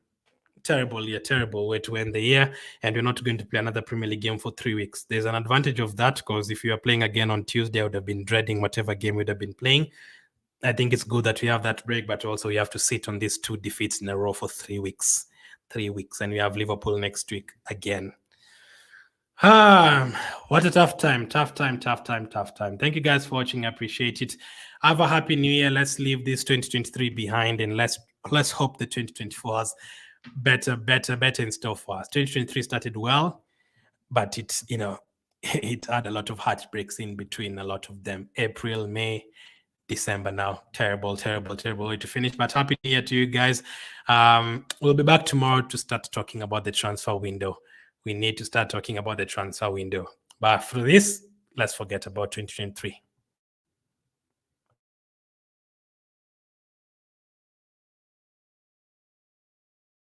Terrible way to end the year. And we're not going to play another Premier League game for 3 weeks. There's an advantage of that, because if you are playing again on Tuesday, I would have been dreading whatever game we'd have been playing. I think it's good that we have that break, but also we have to sit on these 2 defeats in a row for 3 weeks. 3 weeks. And we have Liverpool next week again. What a tough time. Thank you guys for watching. I appreciate it. Have a happy new year. Let's leave this 2023 behind, and let's hope the 2024 has better in store for us. 2023 started well, but it's, it had a lot of heartbreaks in between, a lot of them. April, May, December now. Terrible way to finish. But happy new year to you guys. We'll be back tomorrow to start talking about the transfer window. We need to start talking about the transfer window. But for this, let's forget about 2023.